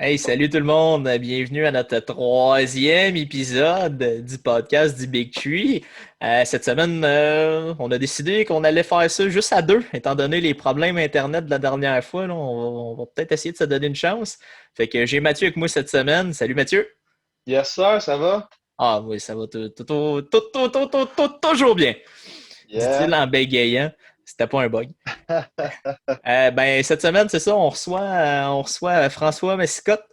Hey, salut tout le monde! Bienvenue à notre troisième épisode du podcast du Big Tree. Cette semaine, on a décidé qu'on allait faire ça juste à deux, étant donné les problèmes Internet de la dernière fois. Là, on va peut-être essayer de se donner une chance. Fait que j'ai Mathieu avec moi cette semaine. Salut Mathieu! Yes, sir, ça va? Ah oui, ça va toujours bien, dit-il Yeah. en bégayant. C'était pas un bug. Ben, cette semaine, c'est ça, on reçoit François Massicotte,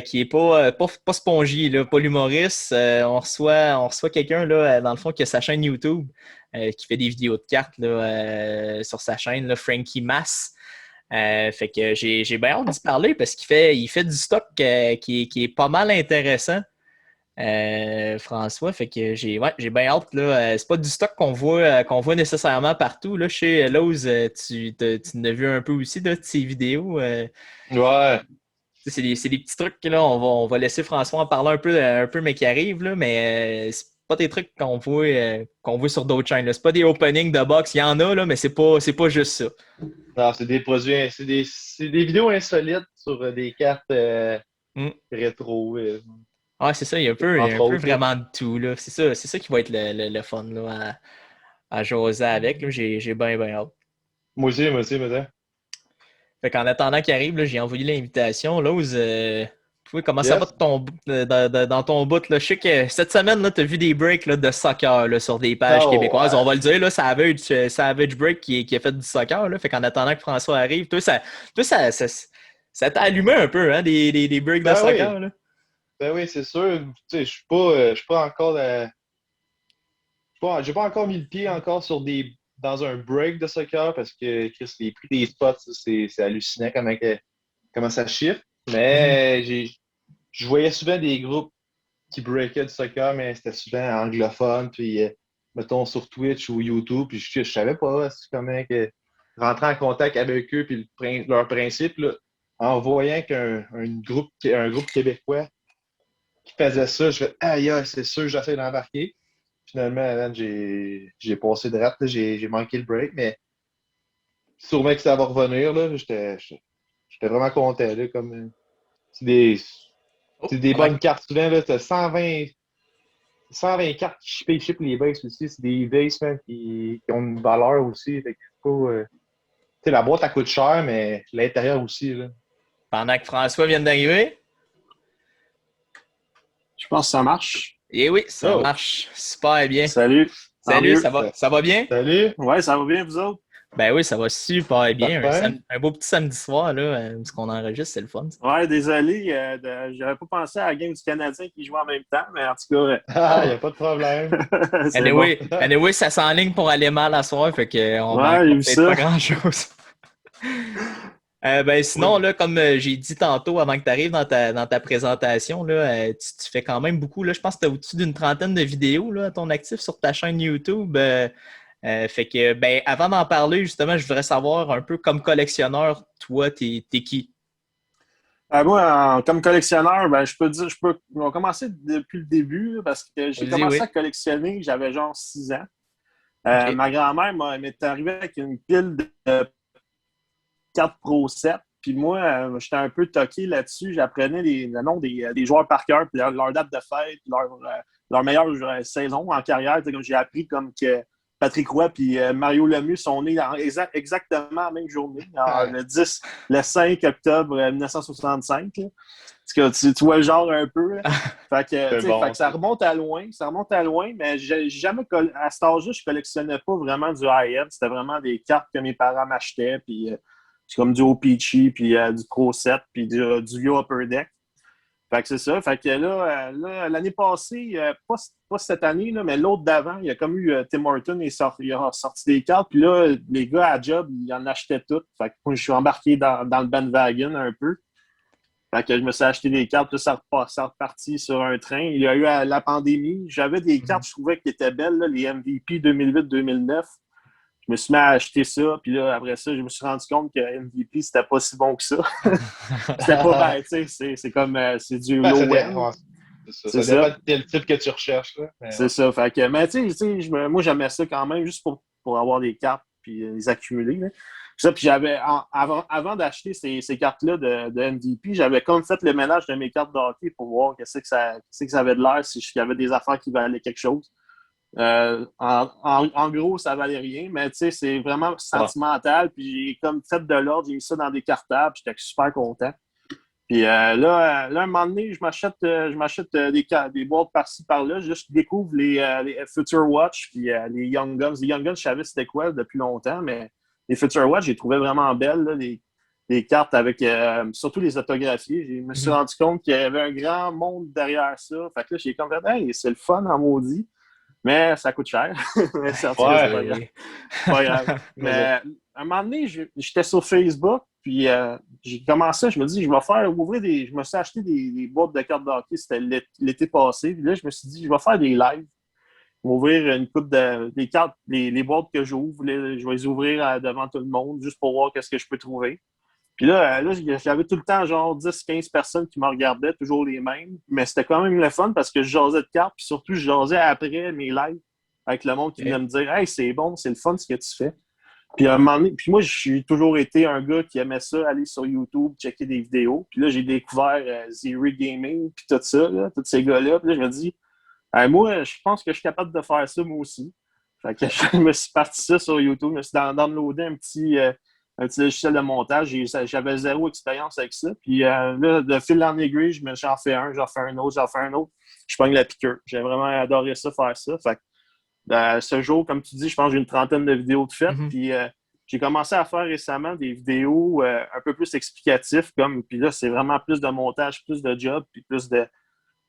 qui est pas Spongy, là, pas l'humoriste. On reçoit quelqu'un, là, dans le fond, qui a sa chaîne YouTube, qui fait des vidéos de cartes là, sur sa chaîne, là, Frankie Mass. Fait que j'ai bien hâte d'y parler parce qu'il fait du stock qui est pas mal intéressant. François, fait que j'ai bien hâte là. C'est pas du stock qu'on voit nécessairement partout. Là, chez Lowe's, tu en as vu un peu aussi de ces vidéos. Ouais. C'est des petits trucs là. On va laisser François en parler un peu, mais qui arrivent, là, mais c'est pas des trucs qu'on voit sur d'autres chaînes, là. C'est pas des openings de box. Il y en a, là, mais c'est pas juste ça. Non, c'est des produits, c'est des vidéos insolites sur des cartes Hmm. rétro, Ouais, c'est ça, il y a un entre peu autres, là. vraiment de tout, là. C'est ça qui va être le fun là, à jaser avec. Là. J'ai bien hâte. Moi aussi. Fait qu'en attendant qu'il arrive, là, j'ai envoyé l'invitation. Lose, toi, comment ça va Yes. de dans ton bout? Là? Je sais que cette semaine, tu as vu des breaks là, de soccer là, sur des pages Oh, québécoises. On ouais. va le dire, là, Savage Break qui a fait du soccer. Là. Fait qu'en attendant que François arrive, ça t'a allumé un peu, hein, des breaks de Ben soccer. oui, Là. ben oui, c'est sûr. Tu sais, je suis pas encore, j'ai pas encore mis le pied encore dans un break de soccer parce que Chris, les prix des spots, ça, c'est hallucinant comment ça chiffre. Mhm. Mais je voyais souvent des groupes qui breakaient du soccer, mais c'était souvent anglophone, puis mettons sur Twitch ou YouTube, puis je savais pas comment rentrer en contact avec eux, puis leur principe, là, en voyant un groupe québécois qui faisait ça, je fais aïe, aïe, c'est sûr, j'essaie d'embarquer. Finalement, man, j'ai passé de rap, là, j'ai manqué le break, mais sûrement que ça va revenir, là, j'étais vraiment content, là, c'est des, Oh, c'est des pendant que bonnes cartes, souvent, là, t'as 120 cartes qui ship les bases aussi. C'est des bases man, qui ont une valeur aussi. Fait que c'est pas, tu sais, la boîte, elle coûte cher, mais l'intérieur aussi. Là. pendant que François vient d'arriver. Je pense que ça marche. Eh oui, ça Oh! marche super bien. Salut, tant Salut, mieux. ça va bien? Salut! Ouais, ça va bien, vous autres? Ben oui, ça va super bien. Parfait. Un beau petit samedi soir, là, ce qu'on enregistre, c'est le fun. Ça. Ouais, désolé, j'avais pas pensé à la game du Canadien qui joue en même temps, mais en tout cas, Ah, il n'y a pas de problème. c'est bon. Anyway, ça s'enligne pour aller mal à soir, fait qu'on Ouais, manquera j'ai vu peut-être pas ça. grand-chose. Ben sinon, là, comme j'ai dit tantôt avant que tu arrives dans ta présentation, là, tu fais quand même beaucoup. Là, je pense que tu as au-dessus d'une trentaine de vidéos là, à ton actif sur ta chaîne YouTube. Fait que, ben, avant d'en parler, justement, je voudrais savoir un peu comme collectionneur, toi, t'es qui? Moi, comme collectionneur, ben, on va commencer depuis le début là, parce que j'ai Vas-y, commencé à oui. collectionner, j'avais genre 6 ans. OK. Ma grand-mère m'est arrivée avec une pile de 4 Pro 7. Puis moi, j'étais un peu toqué là-dessus. J'apprenais le nom des joueurs par cœur, puis leur date de fête, puis leur meilleure saison en carrière. Comme j'ai appris comme que Patrick Roy et Mario Lemieux sont nés exactement la même journée, le 5 octobre 1965. Là. Parce que tu vois le genre un peu. Là. C'est Fait bon, que ça ça. remonte à loin. Ça remonte à loin, mais j'ai jamais à cet âge-là, je collectionnais pas vraiment du high-end. C'était vraiment des cartes que mes parents m'achetaient. Puis c'est comme du OPC, puis du Pro 7, puis du Yo Upper Deck. Fait que c'est ça. Fait que là l'année passée, pas cette année, là, mais l'autre d'avant, il y a comme eu Tim Horton, il a sorti des cartes, puis là, les gars à job, ils en achetaient toutes. Fait que moi, je suis embarqué dans le bandwagon un peu. Fait que je me suis acheté des cartes, puis ça reparti sur un train. Il y a eu la pandémie. J'avais des cartes, je trouvais qui étaient belles, là, les MVP 2008-2009. Je me suis mis à acheter ça, puis là, après ça, je me suis rendu compte que MVP, c'était pas si bon que ça. C'était pas ben, tu sais, c'est comme, c'est du Ben, low-end, ouais, c'est ça. c'est Ça dépend ça. de quel type que tu recherches. Là. Mais C'est ouais. ça. Fait que, mais tu sais, moi, j'aimais ça quand même, juste pour avoir des cartes, puis les accumuler, là. Ça, puis avant d'acheter ces cartes-là de MVP, j'avais comme fait le ménage de mes cartes de hockey pour voir qu'est-ce que ça avait de l'air, s'il y avait des affaires qui valaient quelque chose. En gros, ça valait rien, mais tu sais, c'est vraiment sentimental. Puis j'ai comme fait de l'ordre, j'ai mis ça dans des cartables, j'étais super content. Puis là, un moment donné, je m'achète des boîtes par-ci, par-là. Je découvre les Future Watch, puis les Young Guns. Les Young Guns, je savais c'était quoi depuis longtemps, mais les Future Watch, je les trouvais vraiment belles, là, les cartes avec surtout les autographiés. Je me suis rendu compte qu'il y avait un grand monde derrière ça. Fait que là, j'ai comme fait, hey, c'est le fun en maudit. Mais ça coûte cher. Mais c'est pas grave. Mais à un moment donné, j'étais sur Facebook, puis j'ai commencé, je me dis, je me suis acheté des boîtes de cartes de hockey, c'était l'été passé. Puis là, je me suis dit, je vais faire des lives. Je vais ouvrir une coupe des cartes, les boîtes que j'ouvre, je vais les ouvrir devant tout le monde, juste pour voir qu'est-ce que je peux trouver. Puis là, j'avais tout le temps genre 10-15 personnes qui me regardaient, toujours les mêmes. Mais c'était quand même le fun parce que je jasais de cartes, puis surtout, je jasais après mes lives avec le monde qui venait me dire « Hey, c'est bon, c'est le fun ce que tu fais. » Puis à un moment donné, puis moi, j'ai toujours été un gars qui aimait ça, aller sur YouTube, checker des vidéos. Puis là, j'ai découvert Zeri Gaming, puis tout ça, là, tous ces gars-là. Puis là, je me dis hey, « Moi, je pense que je suis capable de faire ça, moi aussi. » Fait que je me suis parti ça sur YouTube, je me suis downloadé un petit logiciel de montage. J'avais zéro expérience avec ça. Puis là, de fil en aiguille, j'en fais un autre. Je pogne la piqûre. J'ai vraiment adoré ça, faire ça. Fait que ce jour, comme tu dis, je pense que j'ai une trentaine de vidéos de faites. Puis j'ai commencé à faire récemment des vidéos un peu plus explicatives. Puis là, c'est vraiment plus de montage, plus de job, puis plus de...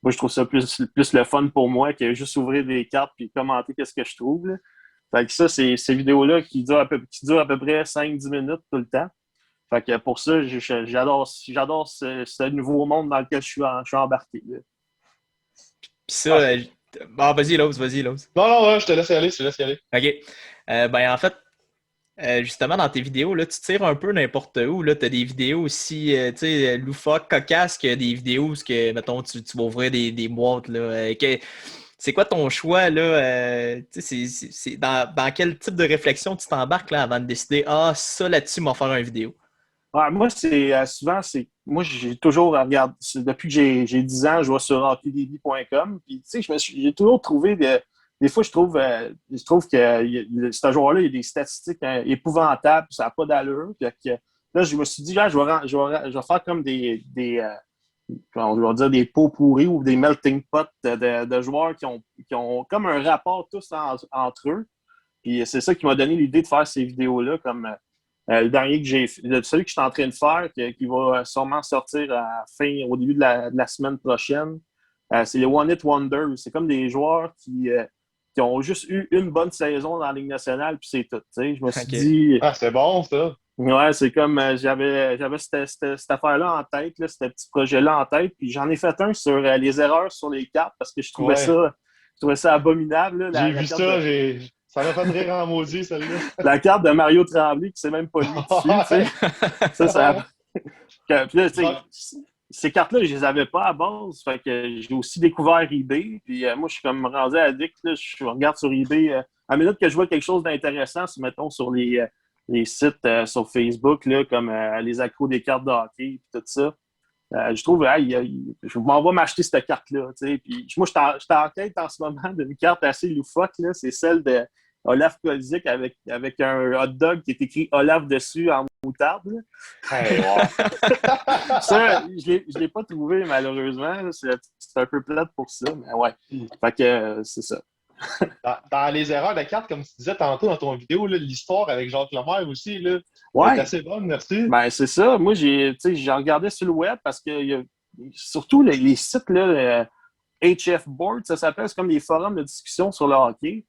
Moi, je trouve ça plus le fun pour moi que juste ouvrir des cartes puis commenter qu'est-ce que je trouve, là. Fait que ça, c'est ces vidéos-là qui durent à peu près 5-10 minutes tout le temps. Fait que pour ça, j'adore ce nouveau monde dans lequel je suis embarqué. Là. Puis ça, vas-y, Lowe's. Non, je te laisse y aller, OK. En fait, justement, dans tes vidéos, là, tu tires un peu n'importe où. Tu as des vidéos aussi, tu sais, loufoques, cocasses, que des vidéos où, mettons, tu vas ouvrir des boîtes, là. C'est quoi ton choix, là? C'est dans quel type de réflexion tu t'embarques là, avant de décider ça là-dessus, m'en faire une vidéo? Ouais, moi, moi, j'ai toujours regardé. Depuis que j'ai 10 ans, je vais sur hockeydb.com. Puis, tu sais, j'ai toujours trouvé des fois, je trouve que ce joueur-là, il y a des statistiques épouvantables, ça n'a pas d'allure. Puis, là, je me suis dit, je vais faire comme on va dire des pots pourris ou des melting pots de joueurs qui ont comme un rapport tous entre eux. Puis c'est ça qui m'a donné l'idée de faire ces vidéos-là, comme le dernier que celui que je suis en train de faire, qui va sûrement sortir au début de la semaine prochaine. C'est les One Hit Wonders. C'est comme des joueurs qui ont juste eu une bonne saison dans la Ligue nationale, puis c'est tout. T'sais. Je me suis dit... Ah, c'est bon, ça! Ouais, c'est comme j'avais cette affaire-là en tête, là, ce petit projet-là en tête, puis j'en ai fait un sur les erreurs sur les cartes parce que je trouvais ça abominable. Là, j'ai vu ça, ça m'a fait rire en maudit, celle-là. La carte de Mario Tremblay qui s'est même pas lu dessus, tu sais. Puis là, ces cartes-là, je les avais pas à base, fait que j'ai aussi découvert eBay, puis moi, je suis comme rendu addict, là, je regarde sur eBay, à la minute que je vois quelque chose d'intéressant, mettons sur les sites sur Facebook, là, comme les accros des cartes de hockey et tout ça. Je trouve, je m'en vais m'acheter cette carte-là. Puis, moi, je suis en quête en ce moment d'une carte assez loufoque. Là. C'est celle de Olaf Kolzig avec un hot dog qui est écrit Olaf dessus en moutarde. Hey, wow. Ça, je l'ai pas trouvé, malheureusement. C'est un peu plate pour ça, mais ouais. Fait que c'est ça. Dans les erreurs de cartes, comme tu disais tantôt dans ton vidéo, là, l'histoire avec Jacques Lemaire aussi, là, ouais. c'est assez bonne, merci. Ben, c'est ça. Moi, j'ai regardé sur le web parce que surtout les sites, là, HF Board, ça s'appelle, c'est comme des forums de discussion sur le hockey.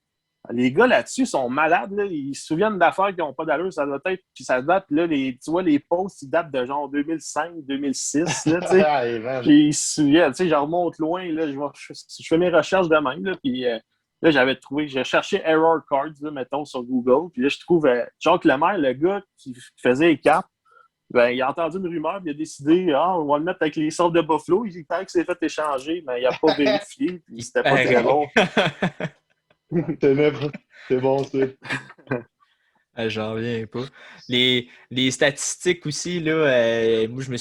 Les gars là-dessus sont malades. Là. Ils se souviennent d'affaires qui n'ont pas d'allure. Ça doit être. Puis ça date. Là, tu vois, les posts, ils datent de genre 2005, 2006. Là, puis ils se souviennent. Je remonte loin. Là, je fais mes recherches de même. Là, puis là, j'ai cherché Error Cards, là, mettons, sur Google. Puis là, je trouve Jacques Lemaire, le gars qui faisait les cartes, ben, il a entendu une rumeur, puis il a décidé, on va le mettre avec les sortes de Buffalo. Il paraît que c'est fait échanger, mais il n'a pas vérifié. Puis c'était pas très bon. C'est bon, ça. J'en reviens pas. Les statistiques aussi, là, moi je me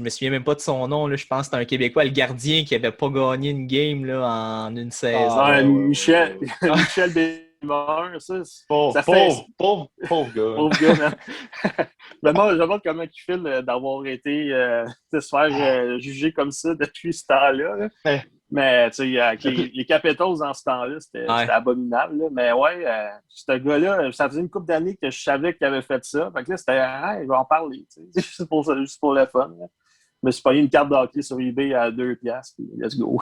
souviens même pas de son nom. Là, je pense que c'était un Québécois, le gardien qui avait pas gagné une game là, en une saison. Ah, Ouais, ouais, ouais, ouais, Michel, ouais. Michel Bémeur, Pauvre, ça fait. pauvre gars. Pauvre gars, man. Je me demande comment il file d'avoir été de se faire juger comme ça depuis ce temps-là. Là. Ouais. Mais tu sais, avec Le plus- les Capitals dans ce temps-là, c'était Ouais. abominable. Là. Mais ouais, ce gars-là, ça faisait une couple d'années que je savais qu'il avait fait ça. Fait que là, c'était hey, je vais en parler. Tu sais, juste pour ça, juste pour le fun. Là. Je me suis payé une carte de hockey sur eBay à 2$, puis let's go.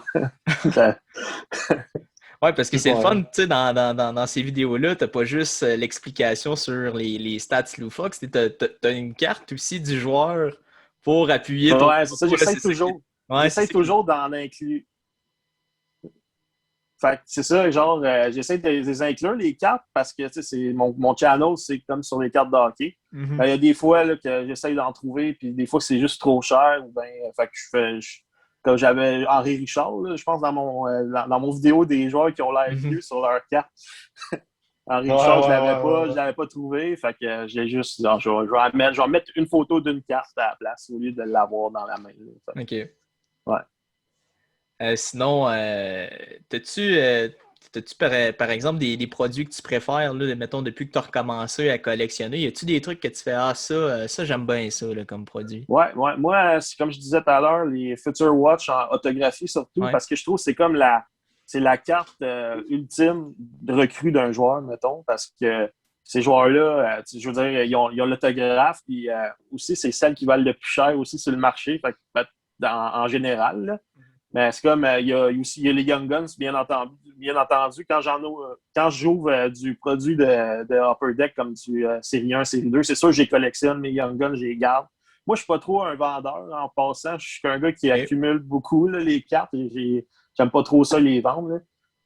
Ouais, parce que c'est le Ouais. fun, tu sais, dans ces vidéos-là, t'as pas juste l'explication sur les stats loufoques, t'as une carte aussi du joueur pour appuyer ton Ouais, c'est ça, propos, là, j'essaie c'est ça toujours. Ouais, c'est J'essaie ça qui- toujours d'en inclure. Fait que c'est ça, genre, j'essaie de les inclure, les cartes, parce que, tu sais, mon channel, c'est comme sur les cartes de hockey. Mhm. Il y a des fois là, que j'essaie d'en trouver, puis des fois, c'est juste trop cher. Ou ben, fait que comme j'avais Henri Richard, là, je pense, dans mon vidéo des joueurs qui ont l'air Mhm. vieux sur leur carte. Henri Ouais, Richard, ouais. je l'avais pas trouvé. Fait que j'ai juste, genre, je vais mettre une photo d'une carte à la place au lieu de l'avoir dans la main. Là. Fait OK. Ouais. Sinon, t'as-tu par exemple des produits que tu préfères, là, mettons, depuis que tu as recommencé à collectionner? Y a-tu des trucs que tu fais, ça j'aime bien ça là, comme produit? Ouais. Moi, c'est comme je disais tout à l'heure, les Future Watch en autographie surtout, Ouais. parce que je trouve que c'est la carte ultime de recrue d'un joueur, mettons, parce que ces joueurs-là, je veux dire, ils ont l'autographe, puis aussi, c'est celle qui valent le plus cher aussi sur le marché, fait que, en général. Là. Mais c'est comme, il y a les Young Guns, bien entendu quand j'ouvre du produit de Upper Deck comme du série 1, série 2, c'est sûr que je les collectionne, mes Young Guns, je les garde. Moi, je suis pas trop un vendeur en passant. Je suis un gars qui accumule beaucoup là, les cartes. J'aime pas trop ça les vendre. Là.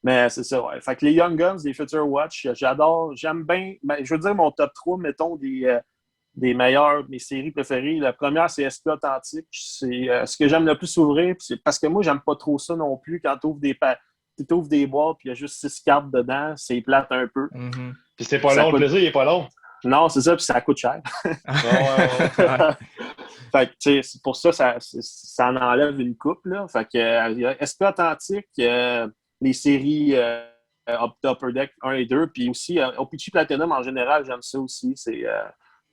Mais c'est ça, ouais. Fait que les Young Guns, les Future Watch, j'adore. J'aime bien. Ben, je veux dire, mon top 3, mettons, des meilleures, mes séries préférées. La première, c'est SP Authentique. C'est ce que j'aime le plus ouvrir. C'est parce que moi, j'aime pas trop ça non plus. Quand tu ouvres des boîtes puis il y a juste 6 cartes dedans, c'est plate un peu. Mhm. Puis c'est pas long, le plaisir, il est pas long. Non, c'est ça, puis ça coûte cher. Ouais. Fait que, tu sais, c'est pour ça, ça en enlève une coupe, là. Fait que, il y a SP Authentique, les séries Upper Deck 1 et 2, puis aussi OPC Platinum en général, j'aime ça aussi. C'est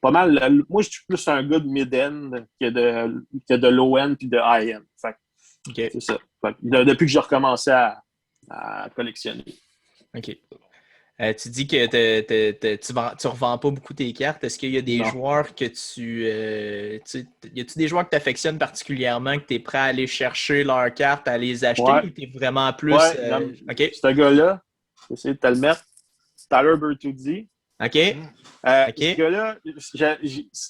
pas mal. Moi, je suis plus un gars de mid-end que de low-end puis de high-end. Fait que, OK. c'est ça. Fait que, depuis que j'ai recommencé à collectionner. OK. Tu dis que tu revends pas beaucoup tes cartes. Est-ce qu'il y a des Non. joueurs que y a-tu des joueurs que tu affectionnes particulièrement, que tu es prêt à aller chercher leurs cartes, à les acheter, ou tu es vraiment plus. OK. Ce gars-là, j'essaie de te le mettre. Tyler Bertuzzi. OK. Ce gars-là,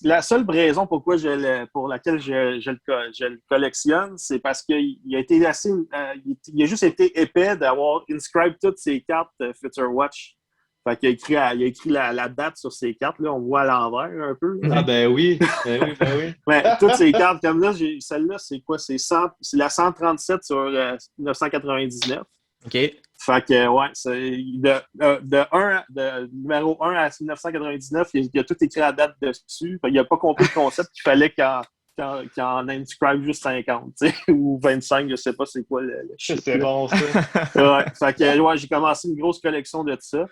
la seule raison pour laquelle je le collectionne, c'est parce qu'il a été assez. Il a juste été épais d'avoir inscribe toutes ses cartes Future Watch. Fait qu'il a écrit la date sur ses cartes, là, on voit à l'envers un peu. Ah ben oui. Mais toutes ces cartes comme là, celle-là, c'est quoi? C'est la 137 sur 1999. OK. Fait que, ouais, de numéro 1 à 1999, il a tout écrit la date dessus. Fait, il n'a pas compris le concept qu'il fallait qu'il en inscribe juste 50, ou 25, je ne sais pas c'est quoi le chiffre. C'est bon, ça. Ouais, fait que, ouais, j'ai commencé une grosse collection de ça.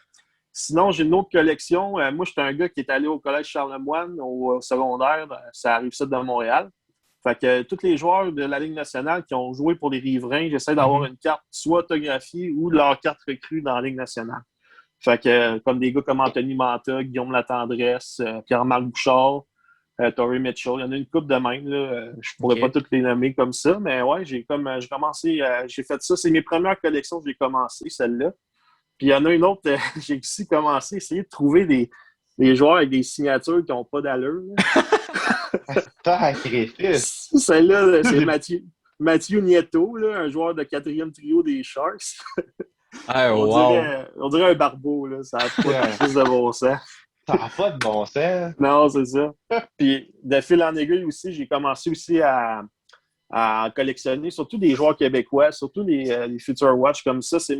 Sinon, j'ai une autre collection. Moi, j'étais un gars qui est allé au collège Charlemagne au secondaire. Ça arrive ça de Montréal. Fait que tous les joueurs de la Ligue nationale qui ont joué pour les Riverains, j'essaie d'avoir une carte soit autographiée ou leur carte recrue dans la Ligue nationale. Fait que comme des gars comme Anthony Manta, Guillaume Latendresse, Pierre-Marc Bouchard, Torrey Mitchell, il y en a une couple de même. Là. Je pourrais pas toutes les nommer comme ça, mais ouais, j'ai commencé, j'ai fait ça. C'est mes premières collections que j'ai commencé, celle-là. Puis il y en a une autre, j'ai aussi commencé à essayer de trouver des joueurs avec des signatures qui n'ont pas d'allure. Sacrifice! Celle-là, c'est Mathieu Nieto, là, un joueur de 4e trio des Sharks. On dirait un barbeau, là. Ça n'a pas de bon sens. Ça n'a pas de bon sens. Non, c'est ça. Puis de fil en aiguille aussi, j'ai commencé aussi à à collectionner, surtout des joueurs québécois, surtout les Future Watch comme ça. C'est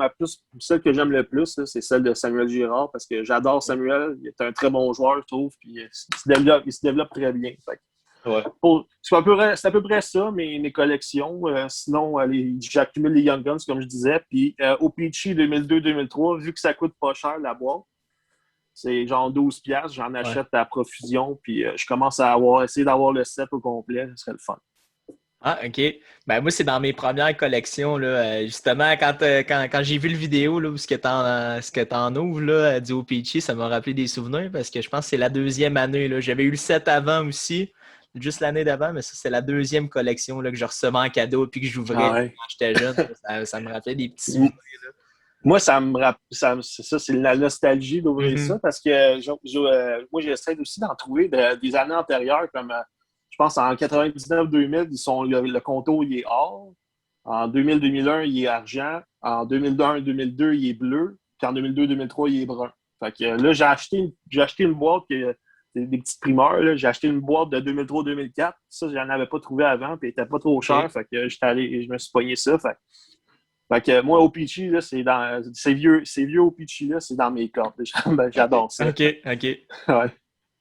celle que j'aime le plus, là, c'est celle de Samuel Girard, parce que j'adore Samuel. Il est un très bon joueur, je trouve, puis il se développe très bien. Ouais. C'est à peu près ça, mes collections. Sinon, j'accumule les Young Guns, comme je disais. Puis O-Pee-Chee 2002-2003, vu que ça coûte pas cher, la boîte, c'est genre 12$, j'en achète à profusion, puis je commence à essayer d'avoir le set au complet, ce serait le fun. Ah, OK. Ben, moi, c'est dans mes premières collections, là. Justement, quand j'ai vu le vidéo, là, où ce que t'en ouvres, là, du O-Pee-Chee, ça m'a rappelé des souvenirs parce que je pense que c'est la deuxième année, là. J'avais eu le set avant aussi, juste l'année d'avant, mais ça, c'est la deuxième collection, là, que je recevais en cadeau puis que j'ouvrais quand j'étais jeune. Ça me rappelait des petits souvenirs, là. Moi, c'est la nostalgie d'ouvrir ça parce que moi, j'essaie aussi d'en trouver des années antérieures, comme je pense en 99-2000, le contour il est or. En 2000-2001, il est argent. En 2001-2002, il est bleu. Puis en 2002-2003, il est brun. Fait que là, j'ai acheté une boîte, des petites primeurs. Là. J'ai acheté une boîte de 2003-2004. Ça, je n'en avais pas trouvé avant, puis elle n'était pas trop chère. Fait que j'étais allé et je me suis pogné ça. Fait que moi, O-Pee-Chee, là, ces vieux O-Pee-Chee, là, c'est dans mes cordes. J'adore ça. OK. Ouais.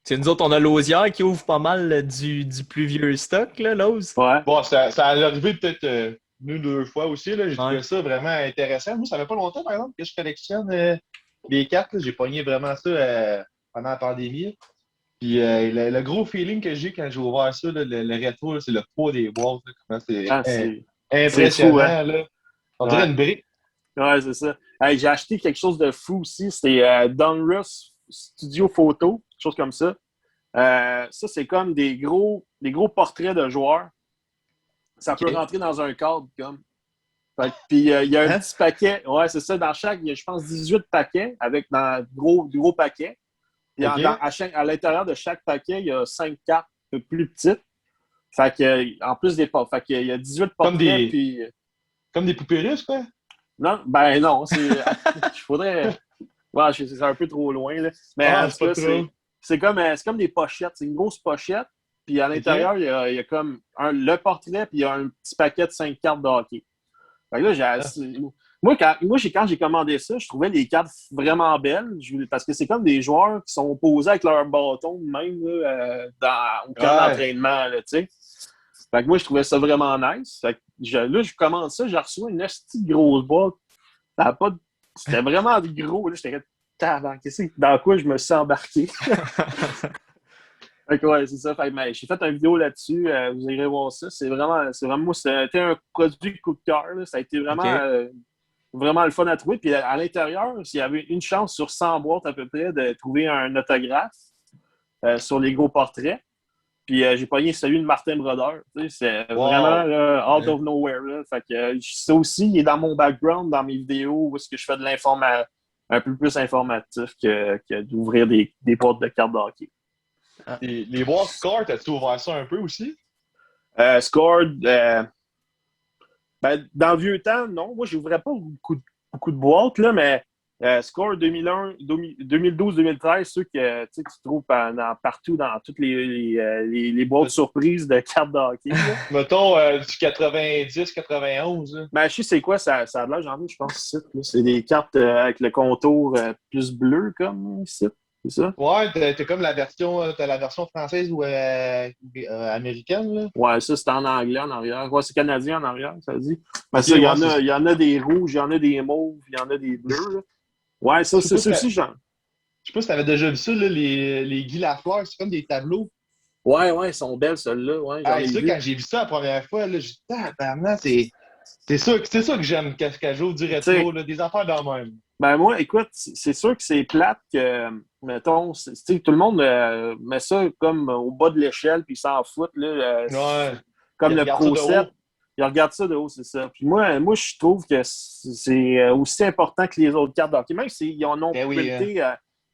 C'est nous autres, on a l'Osière qui ouvre pas mal du plus vieux stock, là, l'Ose. Ouais. Bon, ça a arrivé peut-être une ou deux fois aussi. J'ai trouvé Ouais. ça vraiment intéressant. Moi, ça fait pas longtemps, par exemple, que je collectionne les cartes. Là. J'ai pogné vraiment ça pendant la pandémie. Puis le gros feeling que j'ai quand j'ai ouvert ça, là, le rétro, là, c'est le poids des boîtes. Là, comment c'est impressionnant. fou, hein? Là. On dirait une brique. Ouais, c'est ça. Hey, j'ai acheté quelque chose de fou aussi. C'était Donruss Studio Photo, quelque chose comme ça. Ça, c'est comme des gros portraits de joueurs. Ça peut rentrer dans un cadre, comme. Puis il y a un petit paquet. Ouais, c'est ça. Dans chaque, il y a, je pense, 18 paquets avec du gros paquets. Puis à l'intérieur de chaque paquet, il y a 5 cartes un peu plus petites. Fait que, en plus des portraits. Fait qu'il y a 18 portraits. Comme des poupées russes, quoi? Non, ben non. Il faudrait. Ouais, c'est un peu trop loin, là. Mais en tout cas, c'est comme des pochettes. C'est une grosse pochette. Puis à l'intérieur, il y a comme le portrait, puis il y a un petit paquet de 5 cartes de hockey. Fait que là, moi, quand j'ai commandé ça, je trouvais les cartes vraiment belles. Parce que c'est comme des joueurs qui sont posés avec leur bâton, même là, au camp d'entraînement, tu sais. Fait que moi, je trouvais ça vraiment nice. Fait que là, je commande ça, j'ai reçu une petite grosse boîte. C'était vraiment gros. Là, j'étais dans quoi je me suis embarqué. Fait que ouais, c'est ça. Fait que, j'ai fait une vidéo là-dessus. Vous irez voir ça. C'est vraiment moi, c'était un produit coup de cœur. Ça a été vraiment le fun à trouver. Puis à l'intérieur, s'il y avait une chance sur 100 boîtes à peu près de trouver un autographe sur les gros portraits. Puis j'ai pogné celui de Martin Brodeur. C'est vraiment out of nowhere. Là. Fait que ça aussi, il est dans mon background, dans mes vidéos, où est-ce que je fais de un peu plus informatif que d'ouvrir des boîtes de cartes de hockey. Les boîtes Score, as-tu ouvert ça un peu aussi? Score, dans le vieux temps, non. Moi, je n'ouvrais pas beaucoup de boîtes, là, mais Score 2012-2013, ceux que tu trouves partout dans toutes les boîtes surprises de cartes de hockey. Mettons du 90-91. Ben, je sais c'est quoi, ça a l'air, j'en ai, je pense, ici. C'est des cartes avec le contour plus bleu, comme ici. C'est ça? Ouais, t'as comme la version française ou américaine, là. Ouais, ça, c'est en anglais en arrière. Ouais, c'est canadien en arrière, ça dit. Mais ça, il y en a des rouges, il y en a des mauves, il y en a des bleus, là. Ouais, ça, c'est aussi, genre. Je sais pas si t'avais déjà vu ça, là, les Guy Lafleur, c'est comme des tableaux. Ouais, ils sont belles, celles-là. Ouais, quand j'ai vu ça la première fois, là, j'ai dit, apparemment, c'est ça que j'aime quand j'ouvre du rétro, là, des affaires de même. Ben moi, écoute, c'est sûr que c'est plate que, mettons, tout le monde met ça comme au bas de l'échelle puis ils s'en foutent, là, comme le Pro 7. Ils regardent ça de haut, c'est ça. Puis moi, je trouve que c'est aussi important que les autres cartes d'hockey. Même s'ils en ont printé,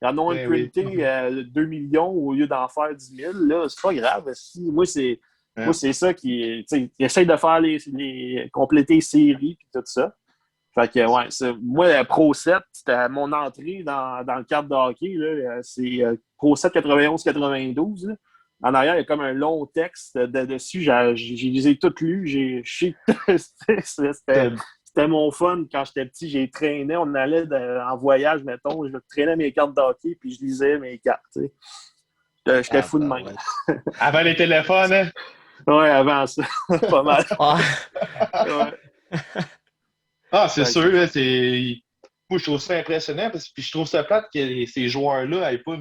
ils en ont printé 2 millions au lieu d'en faire 10 000, là, c'est pas grave. Moi, c'est ça qui... Ils essayent de faire compléter les séries puis tout ça. Fait que, ouais, moi, le Pro 7, c'était mon entrée dans le cadre de hockey. Là, c'est Pro 7 91-92. en arrière, il y a comme un long texte dessus. Je les ai toutes lues. C'était mon fun quand j'étais petit. J'ai traîné. On allait en voyage, mettons. Je traînais mes cartes d'hockey puis je lisais mes cartes. Tu sais. J'étais fou de même. Ouais. Avant les téléphones, hein? Ouais, avant ça. Pas mal. Ouais. Ah, c'est sûr, là, moi, je trouve ça impressionnant, puis je trouve ça plate que ces joueurs-là n'aient pas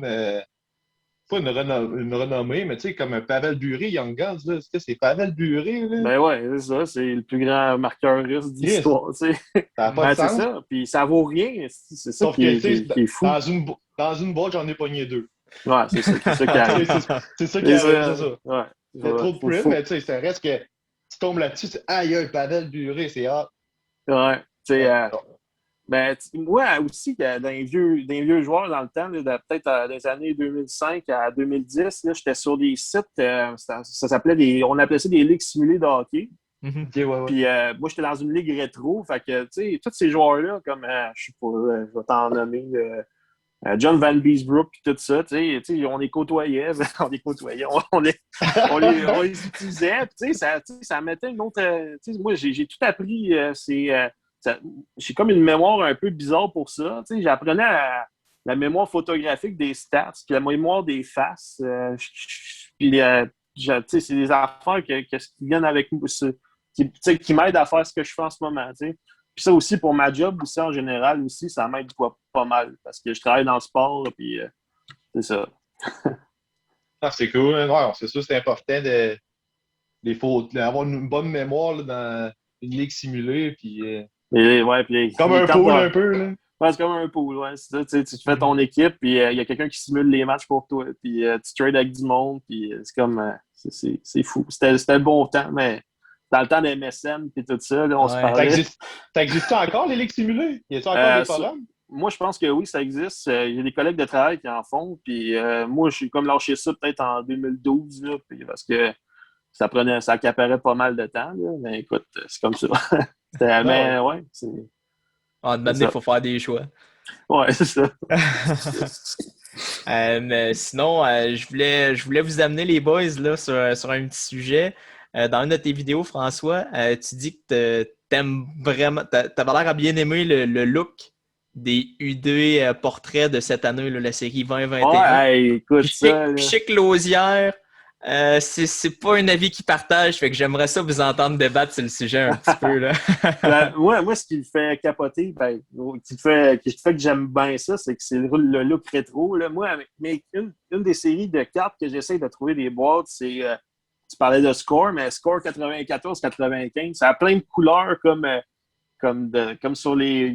une renommée, mais tu sais, comme un Pavel Bure, Young Guns, là, c'est Pavel Bure, là. Ben ouais, c'est ça. C'est le plus grand marqueur russe d'histoire, tu sais. Ça n'a pas de C'est sens. ça. Puis ça vaut rien. C'est ça Sauf qui que, tu sais, est fou. dans une boîte, j'en ai pogné 2. Ouais, c'est ça qui arrive. C'est ça qui arrive, c'est ça. Ouais. C'est trop de print, mais tu sais, ça reste que tu tombes là-dessus, tu dis, aïe, Pavel Bure, c'est hot. Ouais, tu sais, ben, moi aussi, dans les vieux joueurs dans le temps, là, peut-être dans les années 2005 à 2010, là, j'étais sur des sites, ça s'appelait on appelait ça des ligues simulées de hockey. Okay, ouais. Puis moi, j'étais dans une ligue rétro, fait que, tu sais, tous ces joueurs-là, comme, je sais pas, je vais t'en nommer, John Van Beesbrook puis tout ça, tu sais, on les côtoyait, on les utilisait, tu sais, ça mettait une autre, tu sais, moi, j'ai tout appris, j'ai comme une mémoire un peu bizarre pour ça, tu sais, j'apprenais la mémoire photographique des stats, puis la mémoire des faces, puis, tu sais, c'est des affaires qui viennent avec nous, qui m'aident à faire ce que je fais en ce moment, tu sais. Puis ça aussi, pour ma job, aussi en général, aussi, ça m'aide pas mal. Parce que je travaille dans le sport, puis c'est ça. Ah, c'est cool. Hein? Ouais, c'est sûr, c'est important d'avoir une bonne mémoire là, dans une ligue simulée. Puis, puis, comme un pool un peu. Là. Ouais, c'est comme un pool. Ouais. C'est ça, tu fais ton équipe, puis il y a quelqu'un qui simule les matchs pour toi. Puis tu trades avec du monde, puis c'est comme... c'est fou. C'était le bon temps, mais... Dans le temps des MSN et tout ça, là, on se parlait. Ça existe encore, les ligues simulées? Y a-t-il encore des forums? Moi, je pense que oui, ça existe. Il y a des collègues de travail qui en font. Puis moi, je suis comme lâché ça peut-être en 2012, là, puis parce que ça accaparait pas mal de temps. Là, mais écoute, c'est comme ça. Mais ouais, c'est. Maintenant, il faut faire des choix. Ouais, c'est ça. Mais sinon, je voulais vous amener les boys là, sur un petit sujet. Dans une de tes vidéos, François, tu dis que t'aimes vraiment, t'avais l'air à bien aimer le look des UD portraits de cette année, là, la série 2021. Ouais, écoute ça. Pichic Lausière, c'est pas un avis qu'il partage, fait que j'aimerais ça vous entendre débattre sur le sujet un petit peu. Là. Moi, ce qui me fait capoter, qui fait que j'aime bien ça, c'est que c'est le look rétro. Là. Moi, une des séries de cartes que j'essaie de trouver des boîtes, c'est... tu parlais de Score, mais Score 94-95, ça a plein de couleurs comme sur les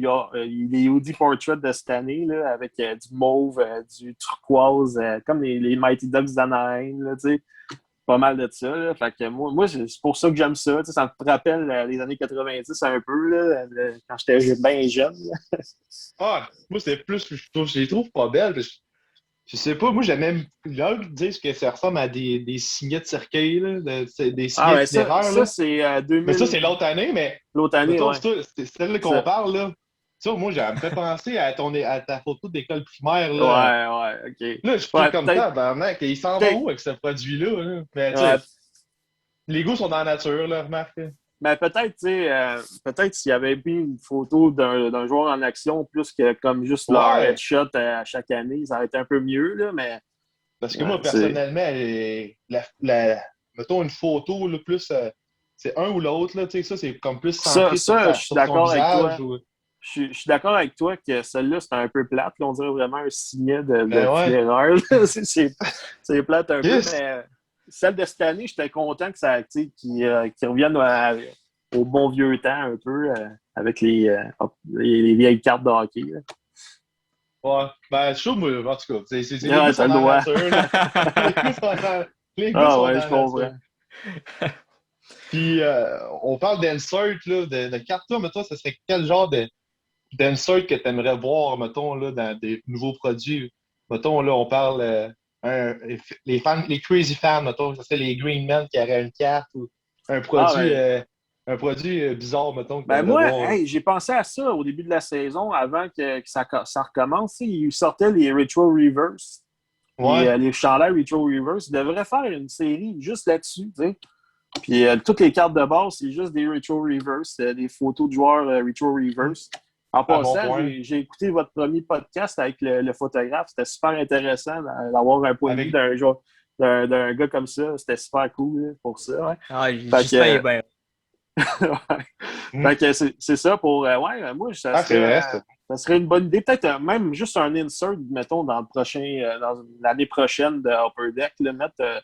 Woody Portraits de cette année, là, avec du mauve, du turquoise, comme les Mighty Ducks d'Anaheim, là, tu sais. Pas mal de ça. Là. Fait que moi c'est pour ça que j'aime ça. Tu sais, ça me rappelle les années 90 un peu, là, quand j'étais bien jeune. Ah, moi, c'est plus, je les trouve pas belles. Je sais pas, moi j'aime même là qui disent que ça ressemble à des signets de cercueil, là, des signets funéraires. Ça, c'est 2000. Mais ça, c'est l'autre année, mais. L'autre année, mettons, ouais. C'est celle qu'on parle, là. Ça, moi, ça me fait penser à ta photo d'école primaire, là. Ouais, ok. Là, je suis pas comme ça, ben, ils s'en vont où avec ce produit-là, là? Mais, tu sais, les goûts sont dans la nature, là, remarque. Mais peut-être, tu sais, peut-être s'il y avait mis une photo d'un joueur en action plus que comme juste leur headshot à chaque année, ça aurait été un peu mieux, là, mais... Parce que moi, personnellement, mettons une photo, là, plus... c'est un ou l'autre, là, tu sais, ça, c'est comme plus centré je suis d'accord avec toi. Ou... Je suis d'accord avec toi que celle-là, c'est un peu plate. Là, on dirait vraiment un signet de funéraire. C'est plate un peu, mais celle de cette année, j'étais content que ça, qu'ils reviennent au bon vieux temps un peu avec les vieilles cartes de hockey. Là. Ouais, ben, je trouve, moi, en tout cas, c'est les goûts sont dans la nature. Les goûts sont dans la je comprends. Puis, on parle d'insert, là, de cartes, là, mais toi, ce serait quel genre d'insert que tu aimerais voir, mettons, là, dans des nouveaux produits? Mettons, là, on parle les crazy fans, mettons, ça serait les Green Men qui auraient une carte ou un produit bizarre, mettons. Ben moi, j'ai pensé à ça au début de la saison, avant que ça recommence. Ils sortaient les Retro Reverse. Ouais. Les chandails Retro Reverse, ils devraient faire une série juste là-dessus, tu sais. Puis toutes les cartes de base, c'est juste des Retro Reverse, des photos de joueurs Retro Reverse. En bon passant, point. j'ai écouté votre premier podcast avec le photographe. C'était super intéressant d'avoir un point de vue d'un gars comme ça. C'était super cool là, pour ça. Ouais. Ah, Fait j'espère que, bien. Fait que c'est ça pour. Ouais, moi, ça C'est vrai, ça. ça serait une bonne idée. Peut-être même juste un insert, mettons, dans l'année prochaine de Upper Deck, là, mettre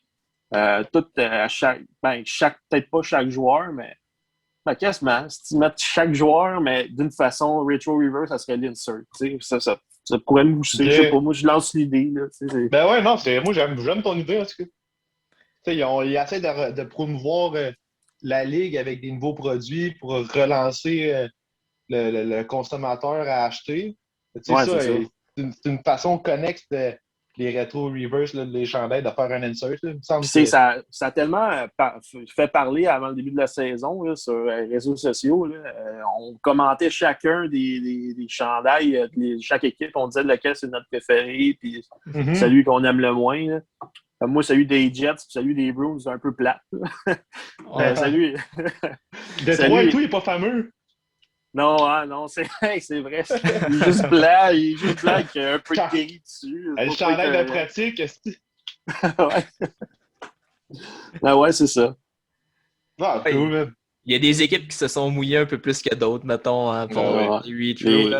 tout peut-être pas chaque joueur, mais quasiment. Si tu mets chaque joueur, mais d'une façon retro reverse, ça serait l'insert. Ça pourrait me booster. Okay. Je sais pas, moi je lance l'idée. Là, ben ouais, non, moi j'aime ton idée en tout cas. Ils essaient de promouvoir la ligue avec des nouveaux produits pour relancer le consommateur à acheter. Ouais, c'est une façon connexe de les rétro reverse, les chandails, de faire un insert. Là, il me semble ça a tellement fait parler avant le début de la saison là, sur les réseaux sociaux. Là. On commentait chacun des chandails de chaque équipe. On disait lequel c'est notre préféré, puis celui qu'on aime le moins. Là. Moi, celui des Jets, celui des Bruins, c'est un peu plate. Celui... Détroit et tout, il n'est pas fameux. Non, c'est vrai. Il est juste blanc, avec un peu de gris dessus. Le chandail de pratique, ouais, c'est ça. Ah, cool, il y a des équipes qui se sont mouillées un peu plus que d'autres, mettons, hein, pour les retro.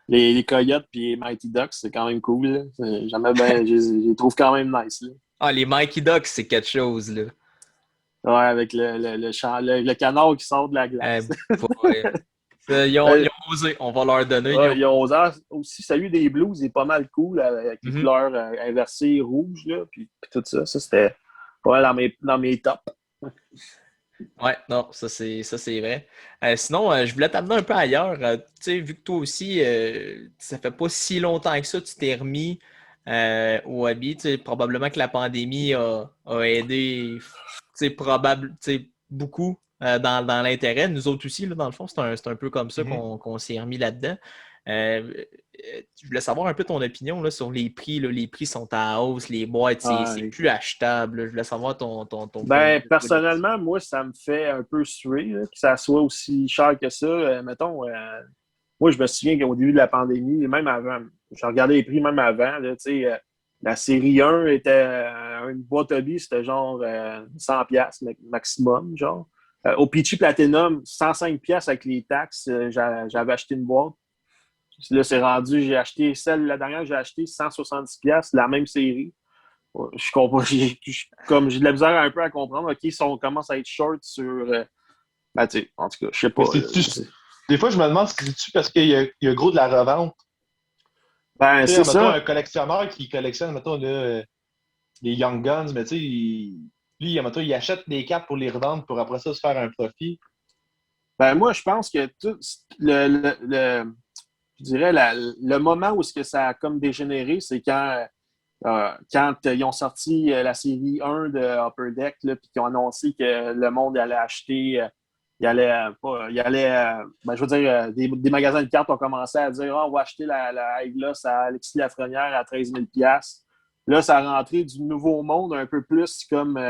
Les Coyotes et les Mighty Ducks, c'est quand même cool. Jamais bien, je les trouve quand même nice. Là. Ah, les Mighty Ducks, c'est quelque chose, là. Ouais, avec le canard qui sort de la glace. Ils ont osé, on va leur donner. Ils ont osé. Aussi, celui des Blues est pas mal cool, avec les couleurs inversées rouges, là, puis tout ça. Ça, c'était pas mal dans mes tops. Ouais, non, ça c'est vrai. Sinon, je voulais t'amener un peu ailleurs. Tu sais, vu que toi aussi, ça fait pas si longtemps que ça, tu t'es remis au hobby. Tu sais, probablement que la pandémie a aidé beaucoup dans l'intérêt. Nous autres aussi, là, dans le fond, c'est un peu comme ça qu'on s'est remis là-dedans. Je voulais savoir un peu ton opinion là, sur les prix. Là. Les prix sont à hausse, les boîtes, c'est plus achetable. Là. Je voulais savoir ton personnellement, moi, ça me fait un peu suer là, que ça soit aussi cher que ça. Mettons, moi, je me souviens qu'au début de la pandémie, même avant, je regardais les prix même avant. Là, la série 1 était une boîte hobby, c'était genre 100$ maximum. Genre. Au Peachy Platinum, 105$ avec les taxes, j'avais acheté une boîte. Là, c'est rendu, j'ai acheté la dernière, j'ai acheté 170$, la même série. Je comprends, j'ai de la misère un peu à comprendre. OK, on commence à être short sur. En tout cas, je sais pas. Des fois, je me demande si c'est-tu parce qu'il y a gros de la revente. Ben, c'est ça. Un collectionneur qui collectionne, mettons, les Young Guns, mais tu sais, lui, mettons, il achète des cartes pour les revendre pour après ça se faire un profit. Ben, moi, je pense que tout je dirais, le moment où ça a comme dégénéré, c'est quand ils ont sorti la série 1 de Upper Deck, puis qu'ils ont annoncé que le monde allait acheter, des magasins de cartes ont commencé à dire on va acheter la High-Gloss à Alexis Lafrenière à 13 000$. Là, ça a rentré du nouveau monde un peu plus comme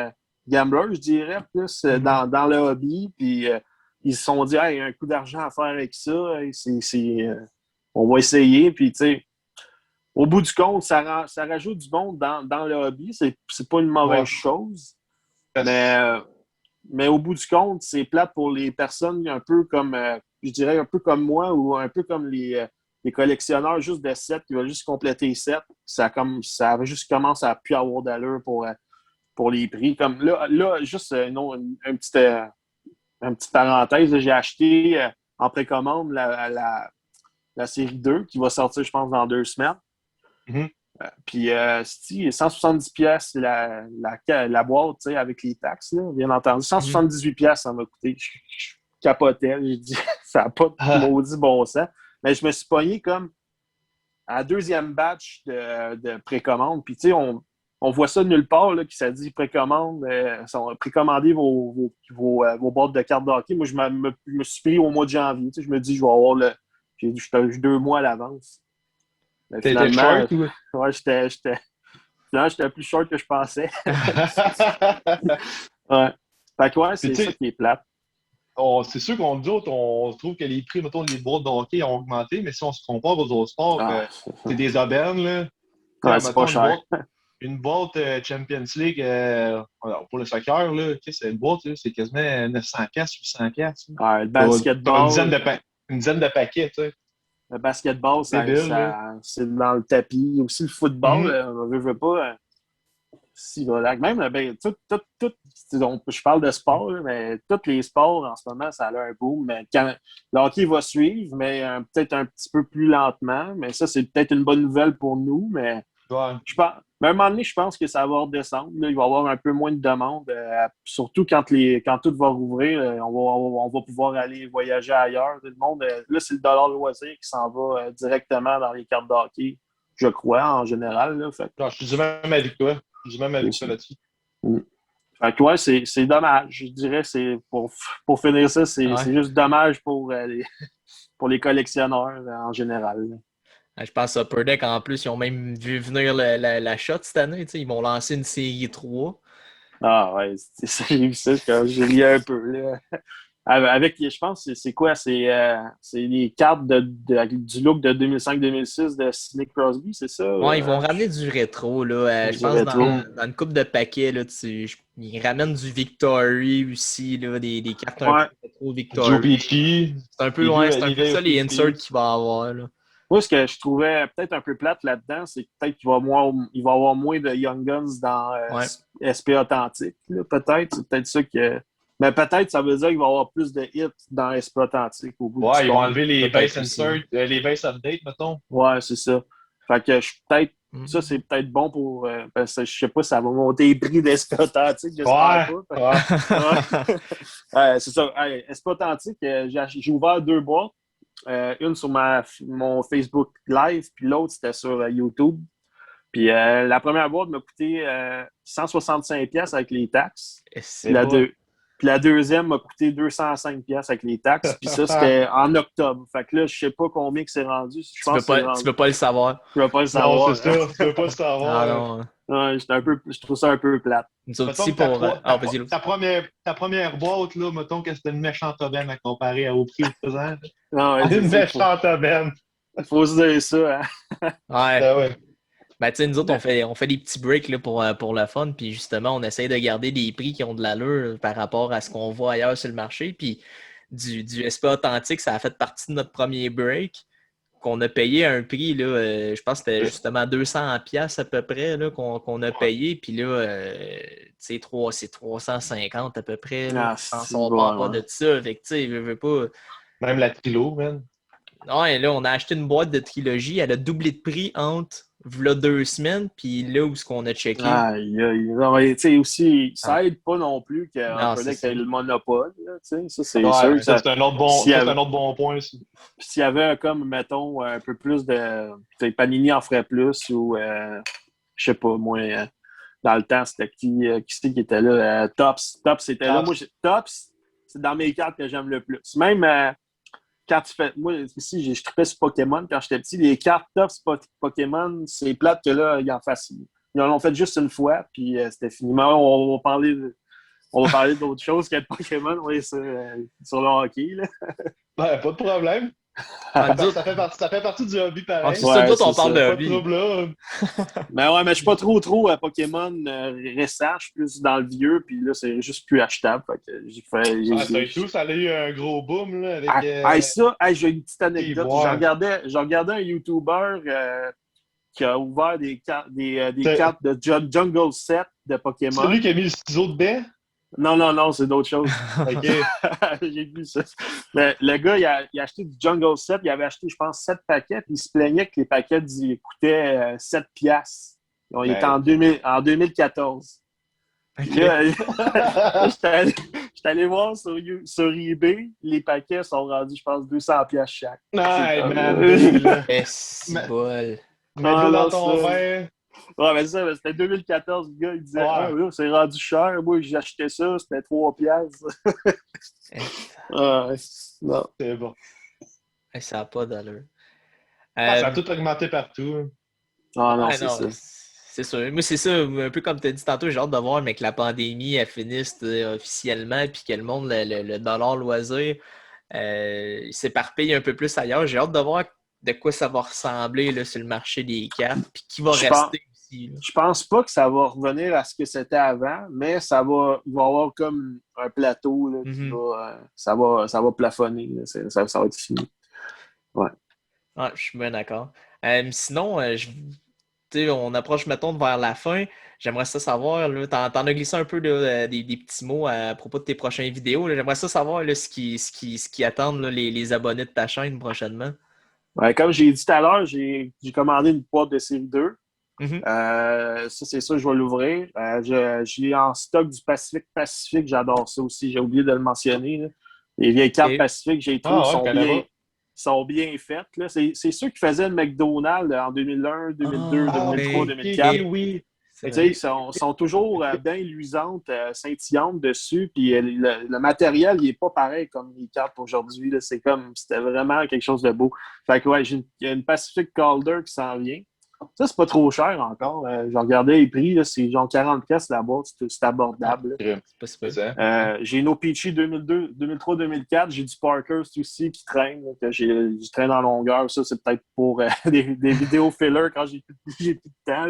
gambler, je dirais, plus dans le hobby, puis ils se sont dit il y a un coup d'argent à faire avec ça, on va essayer, puis tu sais, au bout du compte, ça rajoute du monde dans le hobby. C'est pas une mauvaise chose. Mais au bout du compte, c'est plate pour les personnes un peu comme, je dirais, un peu comme moi ou un peu comme les collectionneurs juste de sets qui veulent juste compléter sets. Ça juste commence à plus avoir d'allure pour les prix. Comme là juste une petite parenthèse, j'ai acheté en précommande la série 2 qui va sortir, je pense, dans 2 semaines. Puis, 170$, c'est la boîte, avec les taxes, là, bien entendu. 178$, ça m'a coûté. Je capotais. J'ai dit, ça n'a pas de maudit bon sens. Mais je me suis pogné comme à la deuxième batch de précommande. Puis, tu sais, on voit ça nulle part, là, qui ça dit précommande. Précommandez vos boîtes de cartes de hockey. Moi, je me suis pris au mois de janvier. Tu sais, je me dis, je vais avoir j'ai 2 mois à l'avance. T'étais short ou? Ouais, j'étais Finalement, j'étais plus short que je pensais. Ouais. Fait que ouais, c'est ça qui est plate. C'est sûr qu'on dit autres, on trouve que les prix, mettons, les boîtes de hockey ont augmenté, mais si on se compare aux autres sports, c'est des aubaines, là. Ouais, c'est pas cher. Une boîte Champions League alors, pour le soccer, là, c'est une boîte, là, c'est quasiment 900$, 800$. Ouais, le basketball. Une dizaine de paquets, tu sais. Le basketball, c'est dans le tapis. Aussi le football, on veut pas. Si, voilà. Même, ben, je parle de sport, là, mais tous les sports en ce moment, ça a un boom. Mais le hockey va suivre, mais peut-être un petit peu plus lentement. Mais ça, c'est peut-être une bonne nouvelle pour nous. Mais mais à un moment donné, je pense que ça va redescendre. Là. Il va y avoir un peu moins de demandes. Surtout quand tout va rouvrir, on va pouvoir aller voyager ailleurs. Le monde, là, c'est le dollar loisir qui s'en va directement dans les cartes de hockey, je crois, en général. Là. Fait. Non, je suis du même avec toi. Je suis du même avec toi là-dessus. Fait que ouais, c'est dommage. Je dirais, pour finir ça, c'est juste dommage pour les collectionneurs en général. Là. Je pense à Upper Deck, en plus, ils ont même vu venir la shot cette année. Ils vont lancer une série 3. Ah ouais, j'ai vu ça, j'ai ri un peu. Là. Avec, je pense, c'est quoi? C'est les cartes du look de 2005-2006 de Sidney Crosby, c'est ça? Ouais, ils vont ramener du rétro. Là. Je pense dans une coupe de paquets, là, ils ramènent du Victory aussi, là, des cartes un peu rétro Victory. Joe Peachy. C'est un peu, un peu ça les inserts qu'il va avoir. Là. Moi, ce que je trouvais peut-être un peu plate là-dedans, c'est que peut-être qu'il va y avoir moins de Young Guns dans SP Authentique. Là, peut-être, c'est peut-être ça que... Mais peut-être, ça veut dire qu'il va y avoir plus de hits dans SP Authentique au bout ils vont enlever les base inserts, les base updates, mettons. Ouais, c'est ça. Fait que ça, c'est peut-être bon pour... parce que je sais pas si ça va monter les prix d'SP Authentique, j'espère pas. C'est ça. SP Authentique, j'ai ouvert 2 boîtes. Une sur mon Facebook Live, puis l'autre, c'était sur YouTube. Puis la première boîte m'a coûté 165$ avec les taxes. Puis la deuxième m'a coûté 205$ avec les taxes. Puis ça, c'était en octobre. Fait que là, je sais pas combien que c'est rendu. Tu peux pas le savoir. Tu peux pas le savoir. Non, c'est ça. Tu peux pas le savoir. Non. Ouais, je trouve ça un peu plate. Ta première boîte, là, mettons que c'était une méchante aubaine à comparer au prix présent. Une méchante aubaine. Il faut se dire ça. Hein? Ouais. Ben, tu sais, nous autres, on fait des petits breaks là, pour le fun, puis justement, on essaye de garder des prix qui ont de l'allure par rapport à ce qu'on voit ailleurs sur le marché. Puis du SP Authentique, ça a fait partie de notre premier break, qu'on a payé à un prix, là, je pense que c'était justement 200$ à peu près là, qu'on a payé. Puis là, c'est 350 à peu près. Là, on parle pas de ça. Fait que, tu sais, veux pas... Même la trilo, man. Ouais, là, on a acheté une boîte de trilogie. Elle a doublé de prix entre v'là 2 semaines, puis là où est-ce qu'on a checké. Tu sais, aussi, ça aide pas non plus qu'un product ait le monopole. Là, ça, c'est sûr. C'est un autre bon point aussi. Puis s'il y avait, comme, mettons, un peu plus de... Panini en ferait plus, ou, je sais pas, moi, dans le temps, c'était qui était là? Tops. Tops, c'était là. Moi, Tops, c'est dans mes cartes que j'aime le plus. Même... quand tu fais. Moi, ici, je trippais sur Pokémon quand j'étais petit. Les cartes top Pokémon, c'est plate que là, ils en fassent. Ils en ont fait juste une fois, puis c'était fini. Mais on va parler d'autres choses que de Pokémon sur le hockey. Là. Ben, pas de problème. Ça fait partie du hobby pareil. On parle de hobby. Mais ouais, mais je suis pas trop à Pokémon récent, je suis plus dans le vieux, puis là, c'est juste plus achetable. Fait que j'ai fait. Ça a eu un gros boom là, avec. J'ai une petite anecdote. Je regardais un YouTuber qui a ouvert des cartes de Jungle Set de Pokémon. C'est lui qui a mis le ciseau dedans? Non, c'est d'autres choses. OK. J'ai vu ça. Mais le gars, il a acheté du Jungle Set. Il avait acheté, je pense, 7 paquets. Puis il se plaignait que les paquets coûtaient 7$. Il était en 2014. Okay. J'étais allé voir sur eBay. Les paquets sont rendus, je pense, 200$ chaque. C'est bol. Mets-le dans ton verre. Ouais, mais ça, c'était 2014, le gars, il disait c'est rendu cher. Moi, j'ai acheté ça, c'était 3$. Non. C'est bon. Ça n'a pas d'allure. Ça a tout augmenté partout. Ah non, c'est ça. C'est sûr. Moi, c'est ça, un peu comme tu as dit tantôt, j'ai hâte de voir, mais que la pandémie elle finisse officiellement, puis que le monde, le dollar loisir, il s'éparpille un peu plus ailleurs. J'ai hâte de voir de quoi ça va ressembler là, sur le marché des cartes, puis qui va Je pense, rester aussi. Là. je pense pas que ça va revenir à ce que c'était avant, mais il va y avoir comme un plateau là, qui Mhm. ça va plafonner. Là. Ça va être fini. Ouais. Ouais, je suis bien d'accord. Sinon, tu sais, on approche, mettons, vers la fin. J'aimerais ça savoir, là, t'en as glissé un peu là, des petits mots à propos de tes prochaines vidéos. Là. J'aimerais ça savoir là, ce qui attendent là, les abonnés de ta chaîne prochainement. Ouais, comme j'ai dit tout à l'heure, j'ai commandé une boîte de série 2. Mhm. Ça, c'est ça, je vais l'ouvrir. J'ai en stock du Pacifique, j'adore ça aussi. J'ai oublié de le mentionner. Là. Les vieilles cartes Ok. Pacifique, j'ai trouvé Ah ouais, je connais pas. sont bien faites. Là. C'est ceux qui faisaient le McDonald's en 2001, 2002, Ah, Ah, 2003, oui, ok, 2004. oui. c'est Tu sais, vrai. sont toujours bien luisantes, scintillantes dessus. Puis le matériel, il n'est pas pareil comme les cartes aujourd'hui. Là. C'était vraiment quelque chose de beau. Fait que ouais, il y a une Pacific Calder qui s'en vient. Ça, c'est pas trop cher encore. Je regardais les prix, là, c'est genre 40$ la boîte, c'est Ah, abordable. crime. C'est pas super. C'est ça. J'ai une OPC 2002, 2003, 2004. J'ai du Parkhurst aussi qui traîne, là, que je traîne en longueur. Ça, c'est peut-être pour des vidéos filler quand j'ai plus de temps.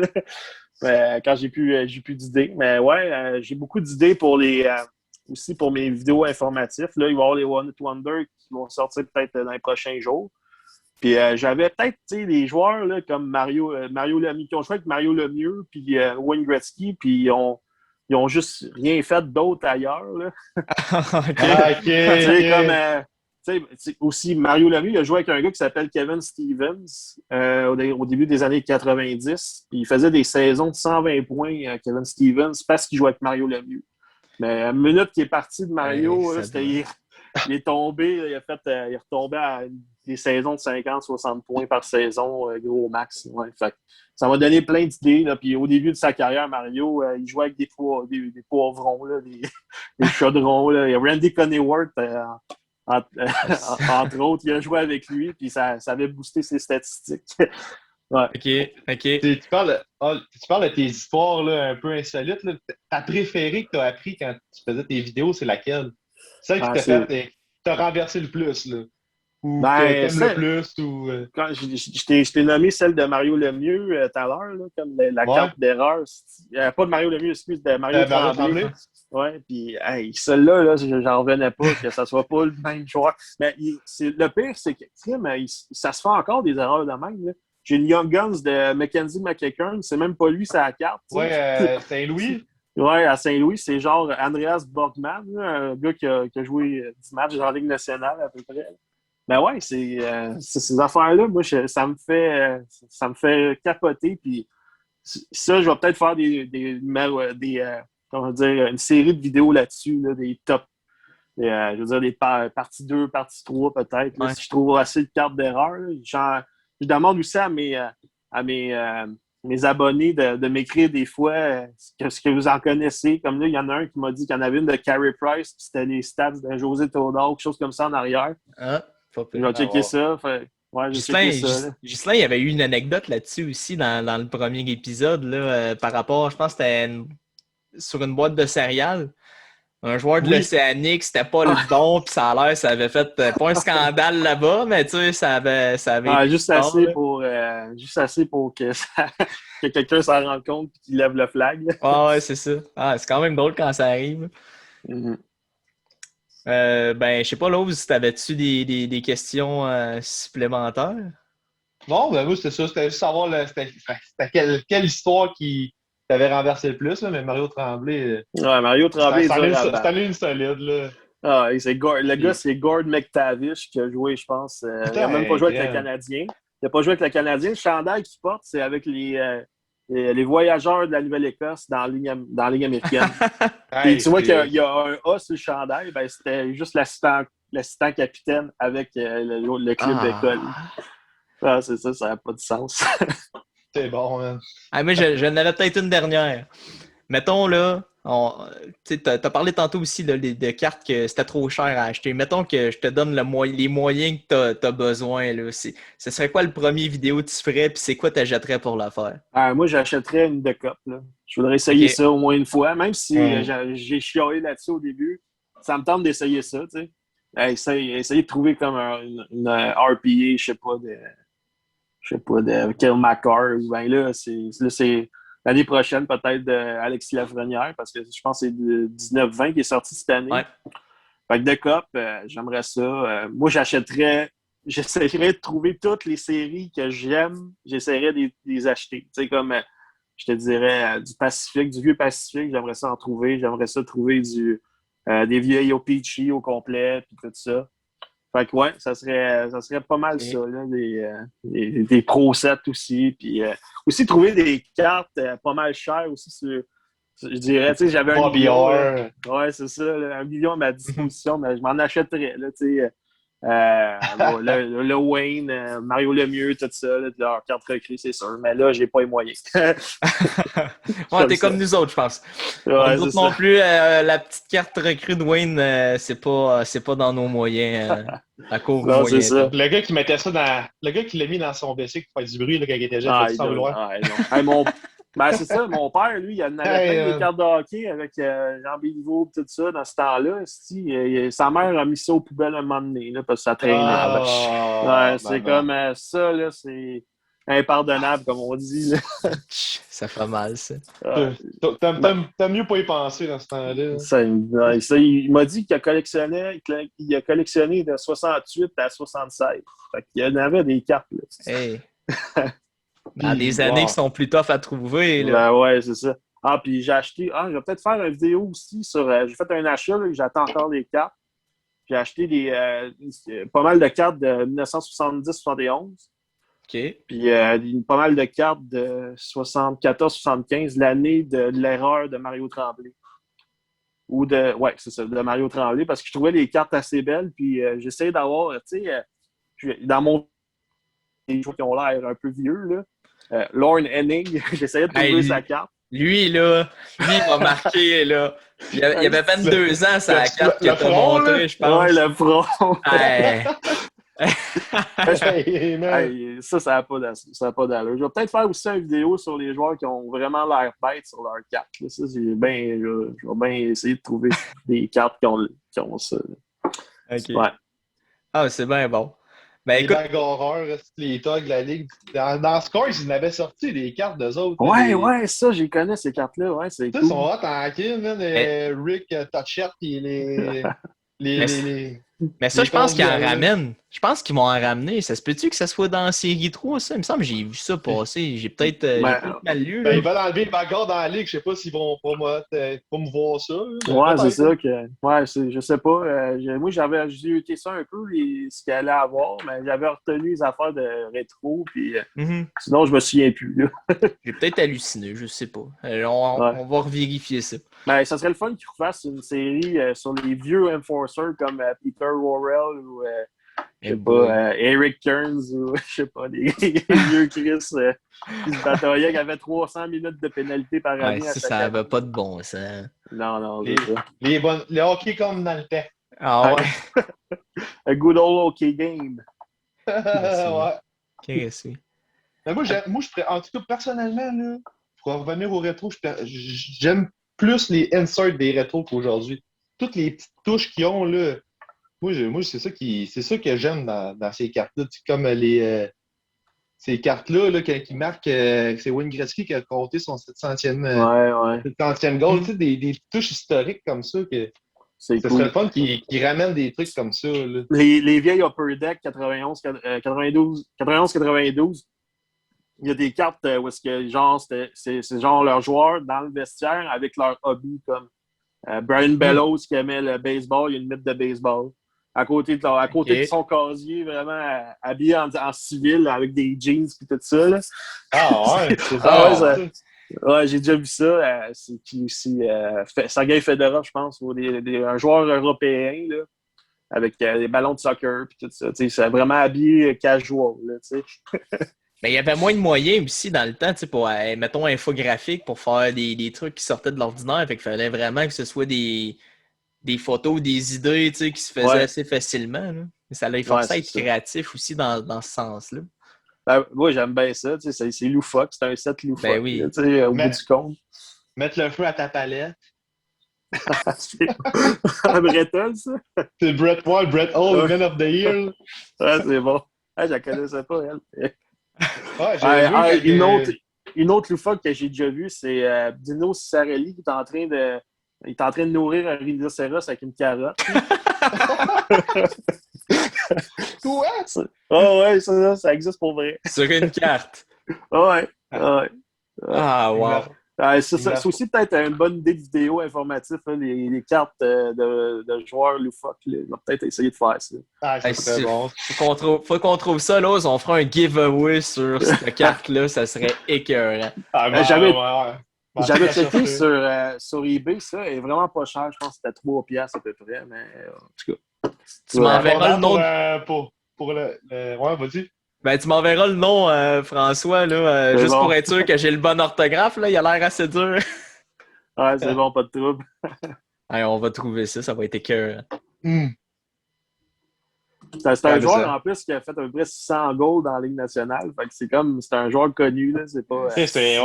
Là. Quand j'ai plus d'idées. Mais ouais, j'ai beaucoup d'idées pour aussi pour mes vidéos informatives. Là, il va y avoir les One Hit Wonder qui vont sortir peut-être dans les prochains jours. Puis j'avais peut-être des joueurs là, comme Mario Lemieux qui ont joué avec Mario Lemieux puis Wayne Gretzky, puis ils ont juste rien fait d'autre ailleurs. Là. Ok. Ah, ok, Tu sais, comme ok. aussi Mario Lemieux, il a joué avec un gars qui s'appelle Kevin Stevens au début des années 90. Puis il faisait des saisons de 120 points, Kevin Stevens, parce qu'il jouait avec Mario Lemieux. Mais à la minute qu'il est parti de Ouais, Mario, là, ça doit. il est tombé, il est retombé à des saisons de 50-60 points par saison, gros max. Ouais. Fait, ça m'a donné plein d'idées. Là. Puis au début de sa carrière, Mario, il jouait avec des poivrons, là, des chaudrons. Là. Il y a Randy Coneyworth, entre autres, il a joué avec lui, puis ça avait boosté ses statistiques. Ouais. Ok, ok. Tu parles de tes histoires là, un peu insolites. Là. Ta préférée que tu as appris quand tu faisais tes vidéos, c'est laquelle? Celle qui Ah, t'a fait, qui t'a renversé le plus, là. Ou que ben, t'aimes le plus, ou... quand je t'ai nommé celle de Mario Lemieux tout à l'heure, là, comme la Ouais, carte d'erreur. Pas de Mario Lemieux, excuse, de Mario Mario Tremblay. Tremblay. Ouais, puis hey, celle-là, là, j'en revenais pas que ça soit pas le même joueur. Mais le pire, c'est que ça se fait encore des erreurs de même. Là. J'ai une Young Guns de Mackenzie McEachern, c'est même pas lui sa carte. Ouais, Tu sais. Saint-Louis. Ouais, à Saint-Louis, c'est genre Andreas Borgman, là, un gars qui a joué 10 matchs dans la Ligue nationale à peu près. Ben ouais, c'est ces affaires-là, moi, ça me fait capoter. Puis ça, je vais peut-être faire comment dire, une série de vidéos là-dessus, là, des top. Je veux dire, des partie 2, partie 3 peut-être. Là, Ouais. si je trouve assez de cartes d'erreur. Je demande aussi à mes abonnés de m'écrire des fois ce que vous en connaissez. Comme là, il y en a un qui m'a dit qu'il y en avait une de Carey Price, puis c'était les stats de José Theodore, quelque chose comme ça en arrière. Ah, pas Je pire. vais Ah, checker wow. ça. Ouais, j'ai checké Ghislain, ça. Là. Ghislain, il y avait eu une anecdote là-dessus aussi dans le premier épisode là, par rapport, je pense que c'était sur une boîte de céréales. Un joueur de Oui. l'Océanique, c'était pas le bon, puis ça a l'air, ça avait fait pas un scandale là-bas, mais tu sais, ça avait été fort, là. Juste assez pour que, que quelqu'un s'en rende compte et qu'il lève le flag. Là. Ah ouais, c'est ça. Ah, c'est quand même drôle quand ça arrive. Mhm. Ben, je sais pas, Lose, t'avais-tu des questions supplémentaires? Non, ben moi, c'était ça. C'était juste savoir c'était quelle histoire qui t'avait renversé le plus, là, mais Mario Tremblay, Ouais, Mario Tremblay est dur à battre. c'était une solide, là. Ah, le gars, c'est Gord McTavish qui a joué, je pense. Il n'a même pas Putain, joué avec le crème. Canadien. Il n'a pas joué avec le Canadien. Le chandail qu'il porte, c'est avec les voyageurs de la Nouvelle-Écosse dans la Ligue américaine. Puis Hey, tu vois qu'il y a un A sur le chandail, ben, c'était juste l'assistant capitaine avec le club d'école. Ah, c'est ça n'a pas de sens. c'est bon, man. Ah, mais je n'avais peut-être une dernière. Mettons là, Tu as parlé tantôt aussi là, de cartes que c'était trop cher à acheter. Mettons que je te donne les moyens que tu as besoin. Là. Ce serait quoi le premier vidéo que tu ferais, puis c'est quoi tu achèterais pour le faire? Moi, j'achèterais une de Cup. Là. Je voudrais essayer OK. ça au moins une fois, même si Ouais. j'ai chialé là-dessus au début. Ça me tente d'essayer ça, tu sais. Essayer de trouver comme une RPA, je sais pas, de Kill McCarr. Ou ben là, c'est l'année prochaine, peut-être, d'Alexis Lafrenière, parce que je pense que c'est de 19-20 qui est sorti cette année. Ouais. Fait que de Cup, j'aimerais ça. Moi, j'essaierais de trouver toutes les séries que j'aime, j'essaierais de les acheter. Tu sais, comme, je te dirais, du Pacifique, du vieux Pacifique, j'aimerais ça en trouver. J'aimerais ça trouver des vieilles OPC au complet, puis tout ça. Fait que ouais, ça serait pas mal ça, là, des Pro sets aussi. Puis aussi trouver des cartes pas mal chères aussi je dirais, tu sais, j'avais un Bobby million. Orr. Ouais, c'est ça, là, 1 million à ma disposition, mais je m'en achèterais, là, tu sais. Le Wayne, Mario Lemieux, tout ça, là, de leur carte recrue, c'est sûr. Mais là, j'ai pas les moyens. Ouais, t'es comme nous autres, je pense. Ouais, Nous c'est autres non ça. plus, la petite carte recrue de Wayne, c'est pas dans nos moyens. À court Non, c'est moyen ça. temps. Le gars qui mettait ça le gars qui l'a mis dans son WC pour faire du bruit là, quand il était jeune, Ah, fait sans vouloir. non. Hey, ben, c'est ça, mon père, lui, il en avait plein des cartes de hockey avec Jean Béliveau et tout ça dans ce temps-là. Sa mère a mis ça aux poubelles un moment donné, là, parce que ça traînait. Ah, Ouais, c'est maman. comme ça, là, c'est impardonnable, comme on dit. Là. Ça fait mal, ça. Ouais. T'as mieux pas y penser dans ce temps-là. Il m'a dit qu'il a collectionné de 68 à 76. Fait qu'il y en avait des cartes. Là. Hey. Dans des Puis, années wow. qui sont plus tough à trouver. Là. Ben ouais, c'est ça. Ah, puis j'ai acheté. Je vais peut-être faire une vidéo aussi sur. J'ai fait un achat, là, que j'attends encore les cartes. J'ai acheté pas mal de cartes de 1970-71. OK. Puis pas mal de cartes de 74-75, l'année de l'erreur de Mario Tremblay. Ouais, c'est ça, de Mario Tremblay, parce que je trouvais les cartes assez belles. Puis j'essayais d'avoir, tu sais, dans mon. Les joueurs qui ont l'air un peu vieux, là. Lorne Henning, j'essayais de trouver sa carte. Lui, là, il m'a marqué, là. Il avait 22 ans, sa carte que t'as montrée, je pense. Ouais, le front. Hey. Man. Ça n'a pas d'allure. Je vais peut-être faire aussi une vidéo sur les joueurs qui ont vraiment l'air bêtes sur leur carte. Là. Ça, je vais bien essayer de trouver des cartes qui ont ça. Là. OK. Ouais. Ah, c'est bien bon. Ben, Les écoute, bagarreurs, les thugs de la ligue. Dans Scores, ils en avaient sorti des cartes d'eux autres. Ouais, ça, j'y connais ces cartes-là. Ouais, c'est Ça, cool. ils sont hot en kill, man. Rick Touchette et mais ça, les je pense qu'ils en conviés, là. ramènent. Je pense qu'ils vont en ramener. Ça se peut-tu que ça soit dans la série 3, ça? Il me semble que j'ai vu ça passer. J'ai peut-être mal lu. Ben, Là. ils veulent enlever les bagarres dans la ligue. Je sais pas s'ils vont promouvoir ça. Mais Ouais, c'est peut-être. ça que. Ouais, je sais pas. Moi, j'avais zioté ça un peu, ce qu'il allait avoir, mais j'avais retenu les affaires de rétro, puis sinon, je me souviens plus. Là. J'ai peut-être halluciné, je sais pas. Ouais. On va revérifier ça. Ben, ça serait le fun qu'ils refassent une série sur les vieux enforcers comme Peter Worrell ou je sais pas, Eric Kearns ou je sais pas, des vieux Chris qui se bataillaient, qui avaient 300 minutes de pénalité par année. Ouais, ça n'avait pas de bon sens. Non, Les, c'est ça. le hockey comme dans le temps. Ah ouais? A good old hockey game. Ouais. Qu'est-ce que c'est? Mais moi, en tout cas, personnellement, là, pour revenir au rétro, j'aime plus les inserts des rétros qu'aujourd'hui. Toutes les petites touches qu'ils ont, là. Moi c'est ça que j'aime dans ces cartes-là. Comme ces cartes-là, là, qui marquent c'est Wayne Gretzky qui a compté son 700e goal. Tu sais, des touches historiques comme ça. C'est ça cool. serait le fun qui ramène des trucs comme ça. Là. Les vieilles Upper Deck 91-92, il y a des cartes où est-ce que genre c'est genre leurs joueurs dans le vestiaire avec leur hobby comme Brian Bellows qui aimait le baseball, il y a une mythe de baseball. À côté de son casier, vraiment habillé en civil avec des jeans et tout ça. Là. Ah ouais, c'est ouais, j'ai déjà vu ça. C'est qui aussi Sergei Fedorov, je pense, ou un joueur européen là, avec des ballons de soccer et tout ça. C'est vraiment habillé casual. Là, Mais il y avait moins de moyens aussi dans le temps, tu sais, pour, mettons, infographique, pour faire des trucs qui sortaient de l'ordinaire. Fait qu'il fallait vraiment que ce soit des photos, des idées, tu sais, qui se faisaient Ouais, assez facilement, là. Ça l'a ouais, forcé à c'est être ça. créatif aussi dans ce sens-là. Ben, moi, j'aime bien ça. Tu sais, c'est loufoque. C'est un set Ben loufoque, là, oui. tu sais, au bout Met- du compte. Mettre le feu à ta palette. C'est un Breton, ça? C'est Brett Wall, Brett Hall, Ouais, Man of the Year. ouais, c'est bon. Ah, je la connaissais pas, elle. Ouais, j'ai vu Une autre loufoque que j'ai déjà vue, c'est Dino Ciccarelli qui est en train de. Il est en train de nourrir un rhinocéros avec une carotte. Quoi? Oh ouais, ça existe pour vrai. Sur une carte. Ah ouais, ah ouais. Ah, wow. C'est aussi peut-être une bonne idée de vidéo informative, hein, les cartes de joueurs loufoques. Là. On va peut-être essayer de faire ça. Ah, ça serait bon. Faut qu'on trouve ça, là. On fera un giveaway sur cette carte-là. Ça serait écœurant. Ah, J'avais ouais. j'avais checké sur eBay, ça, et vraiment pas cher. Je pense que c'était 3 piastres à peu près, mais en tout cas. Tu m'enverras le nom. Pour Ouais, vas-y. Ben, tu m'enverras le nom, François, là, C'est juste bon. pour être sûr que j'ai le bon orthographe. Là. Il a l'air assez dur. Ouais, c'est bon, pas de trouble. Hey, on va trouver ça. Ça va être écœurant. C'est un Ouais, joueur en plus qui a fait à peu près 600 goals dans la Ligue nationale. Fait que c'est un joueur connu, là. C'est pas. C'était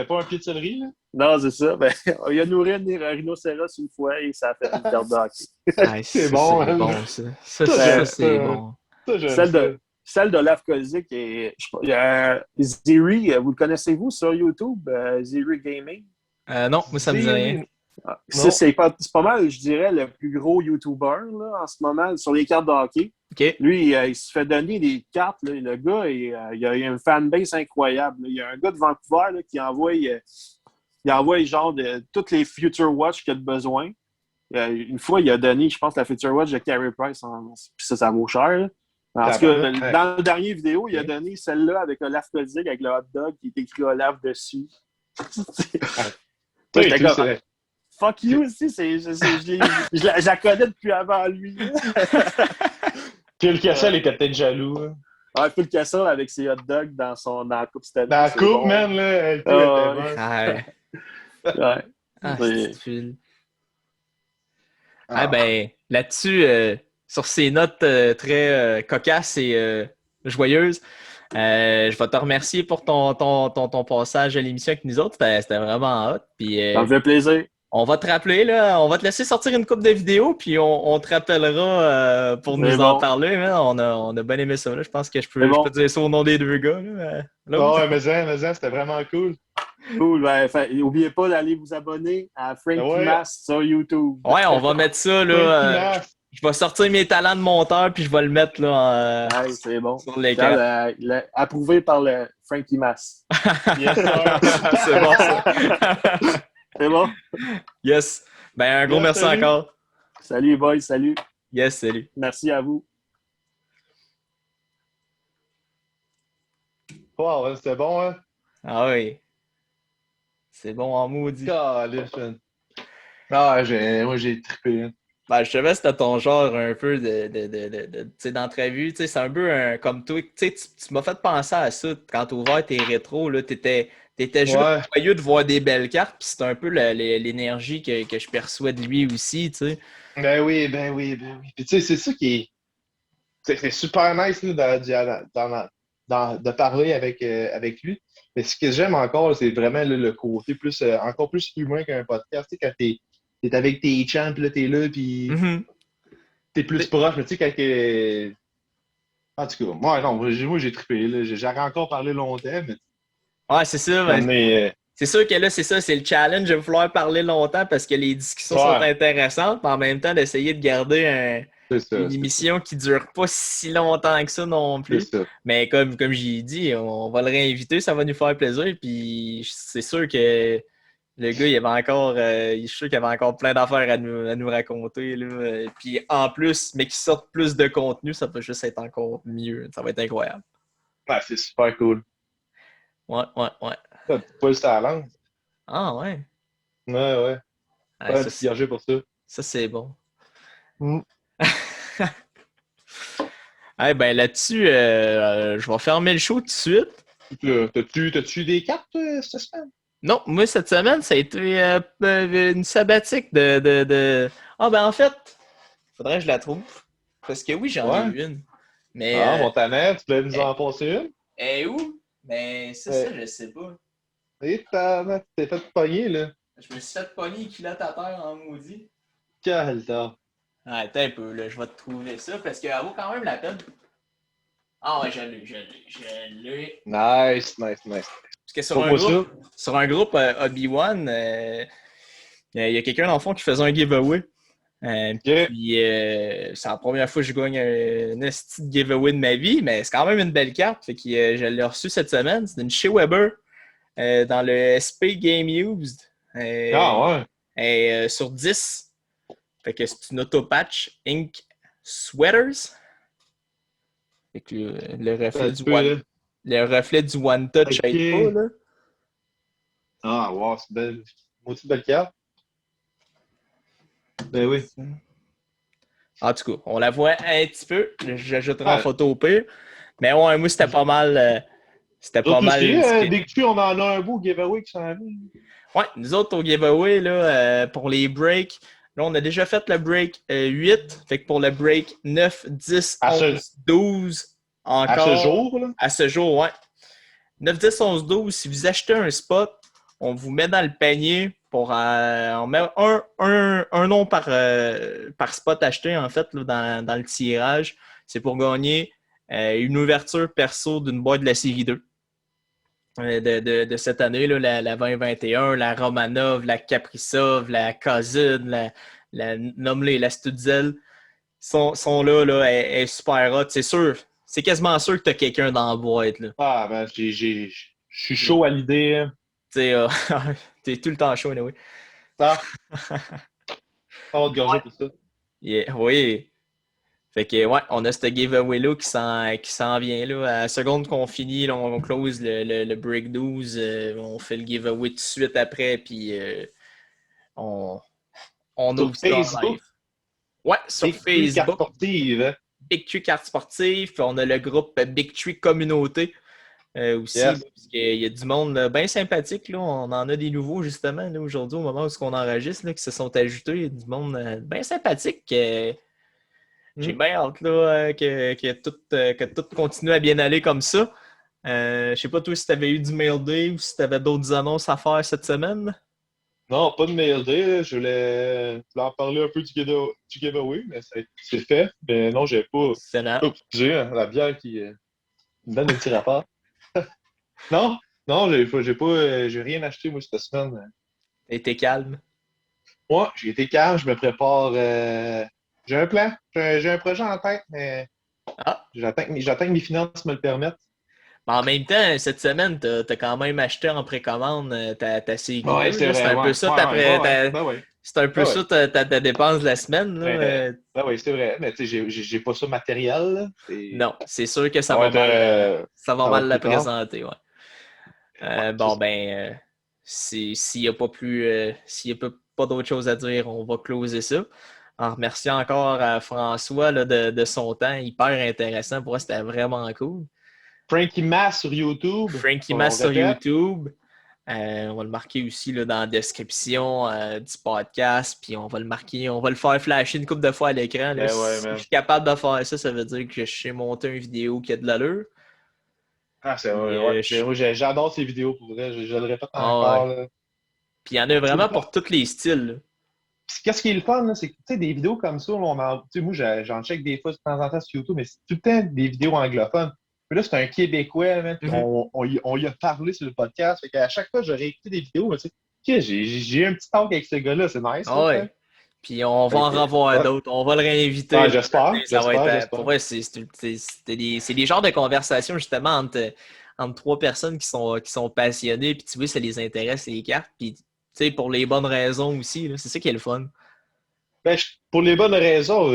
pas un pied de céleri, là. Non, c'est ça. Ben, il a nourri un rhinocéros une fois et ça a fait une carte de hockey. Hey, C'est ça, bon, c'est hein? bon, ça. Ça, c'est bon. Ça, j'aime ça. Celle de Olaf Kozik et Ziri, vous le connaissez-vous sur YouTube, Ziri Gaming? Non, moi, ça me dit rien. C'est pas mal, je dirais, le plus gros YouTuber là, en ce moment sur les cartes de hockey. OK. Lui, il se fait donner des cartes. Là, le gars, il a une fanbase incroyable. Là. Il y a un gars de Vancouver là, qui envoie genre toutes les Future Watch qu'il a besoin. Une fois, il a donné, je pense, la Future Watch de Carey Price. Puis ça vaut cher. Là. En tout cas, dans la dernière vidéo, il a donné celle-là avec Olaf Kozik, avec le hot dog, qui est écrit Olaf dessus. J'étais comme, fuck you aussi, je la connais depuis avant lui. Phil Kessel était peut-être jaloux. Hein. Ouais, Phil Kessel avec ses hot dogs dans la coupe Stanley. Dans la coupe, bon. Man, là, le coup était bon. Ouais. Ah, c'est Phil. Ah ben, là-dessus, sur ces notes très cocasses et joyeuses, je vais te remercier pour ton passage à l'émission avec nous autres. C'était vraiment hot. Puis, ça me fait plaisir. On va te rappeler, là, on va te laisser sortir une couple de vidéos, puis on te rappellera pour nous en parler. Hein. On a bien aimé ça. Là. Je pense que je peux dire ça au nom des deux gars. Ouais, mais c'était vraiment cool. Cool. Ben, n'oubliez pas d'aller vous abonner à Frankie Mass sur YouTube. Ouais, on va mettre ça. Là, je vais sortir mes talents de monteur, puis je vais le mettre là, c'est bon. sur l'écran. Approuvé par le Frankie Mass. Yes, sir. C'est bon, ça. C'est bon? Yes. Ben, un gros merci salut. encore. Salut, boys. Salut. Yes, salut. Merci à vous. Wow, c'était bon, hein? Ah oui. C'est bon en maudit. Ah, moi, j'ai trippé. Hein. Ben, je savais que c'était ton genre un peu d'entrevue. C'est un peu comme toi. Tu m'as fait penser à ça quand tu as ouvert tes rétros. T'étais juste joyeux de voir des belles cartes. Puis c'est un peu l'énergie que je perçois de lui aussi. T'sais. Ben oui. Puis tu sais, c'est ça qui est. C'est super nice là, de parler avec lui. Mais ce que j'aime encore, c'est vraiment là, le côté plus encore plus humain qu'un podcast. Tu sais, quand t'es avec tes chants, puis là, t'es là, puis t'es plus proche. Mais tu sais, quand que... En tout cas, moi, j'ai trippé. J'aurais encore parlé longtemps, mais... Ouais, c'est ça. C'est sûr que là, c'est ça, c'est le challenge. Il va falloir parler longtemps parce que les discussions sont intéressantes, mais en même temps, d'essayer de garder une émission qui ne dure pas si longtemps que ça non plus. Mais comme j'ai dit, on va le réinviter, ça va nous faire plaisir. Puis c'est sûr que le gars, je suis sûr qu'il y avait encore plein d'affaires à nous raconter. Là. Puis en plus, mais qui sortent plus de contenu, ça peut juste être encore mieux. Ça va être incroyable. Ouais, c'est super cool. Ouais. T'as pas le talent. Ah ouais. Ouais. Pas un pour ça. Ça, c'est bon. Eh ben là-dessus, je vais fermer le show tout de suite. T'as-tu des cartes, toi, cette semaine? Non, moi, cette semaine, ça a été une sabbatique de... Ah, ben en fait, faudrait que je la trouve. Parce que oui, j'en ai Ouais. eu une. Mais Ah, Montaner, tu voulais nous elle en passer une? elle est où? Ben, c'est ça, je sais pas. Et tu t'es fait pogner, là. Je me suis fait pogner une culotte à terre en maudit. Quel temps. Ah, attends un peu, là, je vais te trouver ça parce qu'elle vaut quand même la peine. Ah ouais, je l'ai. Nice. Parce que Pourquoi ça? sur un groupe Obi-Wan, il y a quelqu'un dans le fond qui faisait un giveaway. Yeah. Puis c'est la première fois que je gagne un esti de giveaway de ma vie, mais c'est quand même une belle carte. Fait que je l'ai reçue cette semaine. C'est une chez Weber dans le SP Game Used. Ah ouais. Sur 10. Fait que c'est une Autopatch Ink Sweaters. Fait que Un petit peu, là. le reflet du One Touch Ok. aide pas, là. Ah, wow, c'est une maudite belle carte. Ben oui. En tout cas, on la voit un petit peu. J'ajouterai en Ouais. photo au pire. Mais ouais, moi, c'était pas mal. C'était pas D'autres mal. aussi, dès que tu on en a un beau giveaway qui s'en vient. Ouais, nous autres au giveaway, là, pour les breaks, là, on a déjà fait le break 8. Fait que pour le break 9, 10, À 11, ce, 12, à ce encore. jour, là. À ce jour, ouais. 9, 10, 11, 12, si vous achetez un spot, on vous met dans le panier pour on met un nom par spot acheté, en fait, là, dans le tirage. C'est pour gagner une ouverture perso d'une boîte de la série 2 de cette année, là, la 2021, la Romanov, la Kaprizov, la Cousin, nomme-les, la Stutzel, sont là, elle est super hot. C'est sûr, c'est quasiment sûr que tu as quelqu'un dans la boîte. Là. Ah, ben, je suis chaud à l'idée. Hein. Tu sais, t'es tout le temps chaud, anyway. Ah, pas de gorger pour ça. Yeah, oui. Fait que, ouais, on a ce giveaway-là qui s'en vient, là. À la seconde qu'on finit, là, on close le Break 12, on fait le giveaway tout de suite après, puis on, on Sur ouvre ça en Facebook, live. Ouais, sur Big Tree Carte Facebook, Sportive. Hein. Big Tree Carte Sportive, puis on a le groupe Big Tree Communauté aussi, Yes. là, parce qu'il y a du monde bien sympathique, là. On en a des nouveaux, justement, là, aujourd'hui, au moment où on enregistre, là, qui se sont ajoutés. Il y a du monde bien sympathique. J'ai bien hâte là, que tout continue à bien aller comme ça. Je sais pas, toi, si tu avais eu du mail day ou si tu avais d'autres annonces à faire cette semaine. Non, pas de mail day. Là. Je voulais en parler un peu du giveaway, mais c'est fait. Mais non, j'ai pas. C'est là. Oh, excusez, hein, la bière qui me donne un petit rapport. Non, non, j'ai rien acheté, moi, cette semaine. T'es calme. Moi, j'ai été calme, je me prépare. J'ai un plan, j'ai un projet en tête, mais Ah, j'attends que mes finances me le permettent. mais en même temps, cette semaine, t'as quand même acheté en précommande ta série Ouais, 2. c'est Là. C'est vrai, un peu ouais. ça, Ben ouais. c'est un peu Ben ouais. ça ta dépense de la semaine. Là. Ben ouais, c'est vrai. Mais tu sais, j'ai pas ça matériel. Là. Non, c'est sûr que Ça va être, ça va ça va mal être la plus tard. présenter. Ouais. Ouais, c'est Bon, ça. ben, s'il n'y a pas s'il y a pas d'autre chose à dire, on va closer ça. En remerciant encore à François là, de son temps, hyper intéressant. Pour moi, c'était vraiment cool. Frankie Mass sur YouTube. Frankie On Mass sur répète. YouTube. On va le marquer aussi là, dans la description du podcast. Puis on va le marquer, on va le faire flasher une couple de fois à l'écran. Là. Ben ouais, Si je man. suis capable de faire ça, ça veut dire que je sais monter une vidéo qui a de l'allure. Ah, c'est Puis, vrai, ouais. Moi, j'adore ces vidéos pour vrai. Je le répète ah ouais. encore. Là. Puis il y en a Tu sais, vraiment pour tous les styles. Là. puis qu'est-ce qui est le fun, là, c'est que tu sais, des vidéos comme ça, là, tu sais, moi, j'en check des fois de temps en temps sur YouTube, mais c'est tout le temps des vidéos anglophones. Mais là, c'est un Québécois, man, puis Mhm. on y a parlé sur le podcast. Fait qu'à chaque fois, je réécouté des vidéos, mais tu sais, OK, j'ai eu un petit talk avec ce gars-là, c'est nice, Ah là, tu ouais. sais. Puis on va Fait en que, revoir ouais. d'autres. On va le réinviter. Ah, Là, j'espère, ça va être, j'espère, j'espère. pour vrai, c'est des genres de conversations justement entre trois personnes qui sont passionnées. Puis tu vois, ça les intéresse, les cartes. Puis tu sais, pour les bonnes raisons aussi. Là, c'est ça qui est le fun. Ben, pour les bonnes raisons,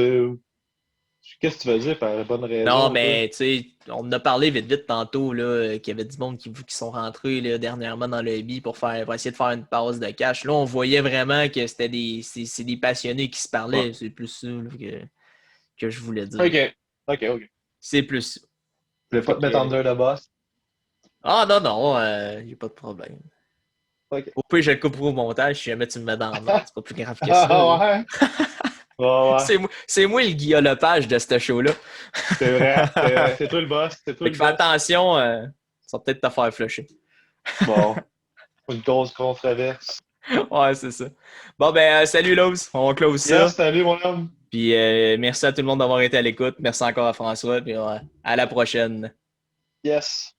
qu'est-ce que tu veux dire par les bonnes Non, raisons, toi? mais tu sais, on en a parlé vite tantôt là, qu'il y avait du monde qui sont rentrés là, dernièrement dans le hobby pour essayer de faire une passe de cash. Là, on voyait vraiment que c'est des passionnés qui se Ouais. parlaient. C'est plus ça là, que je voulais dire. OK, OK, OK. C'est plus ça. Je voulais pas te mettre under the boss. Ah non, j'ai pas de problème. Ok. Au pire, je le couperai au montage si jamais tu me mets dans le mal. C'est pas plus grave que ça. Ah ouais? Ouais, ouais. C'est moi le Guillaume Lepage de ce show-là. C'est vrai. C'est toi le boss. C'est toi Fait le que fais boss. attention, ça va peut-être te faire flusher. Bon. Une grosse controverse. Ouais, c'est ça. Bon, ben, salut Lowe's. On close ça. Yes, salut mon homme. Puis merci à tout le monde d'avoir été à l'écoute. Merci encore à François. Puis à la prochaine. Yes.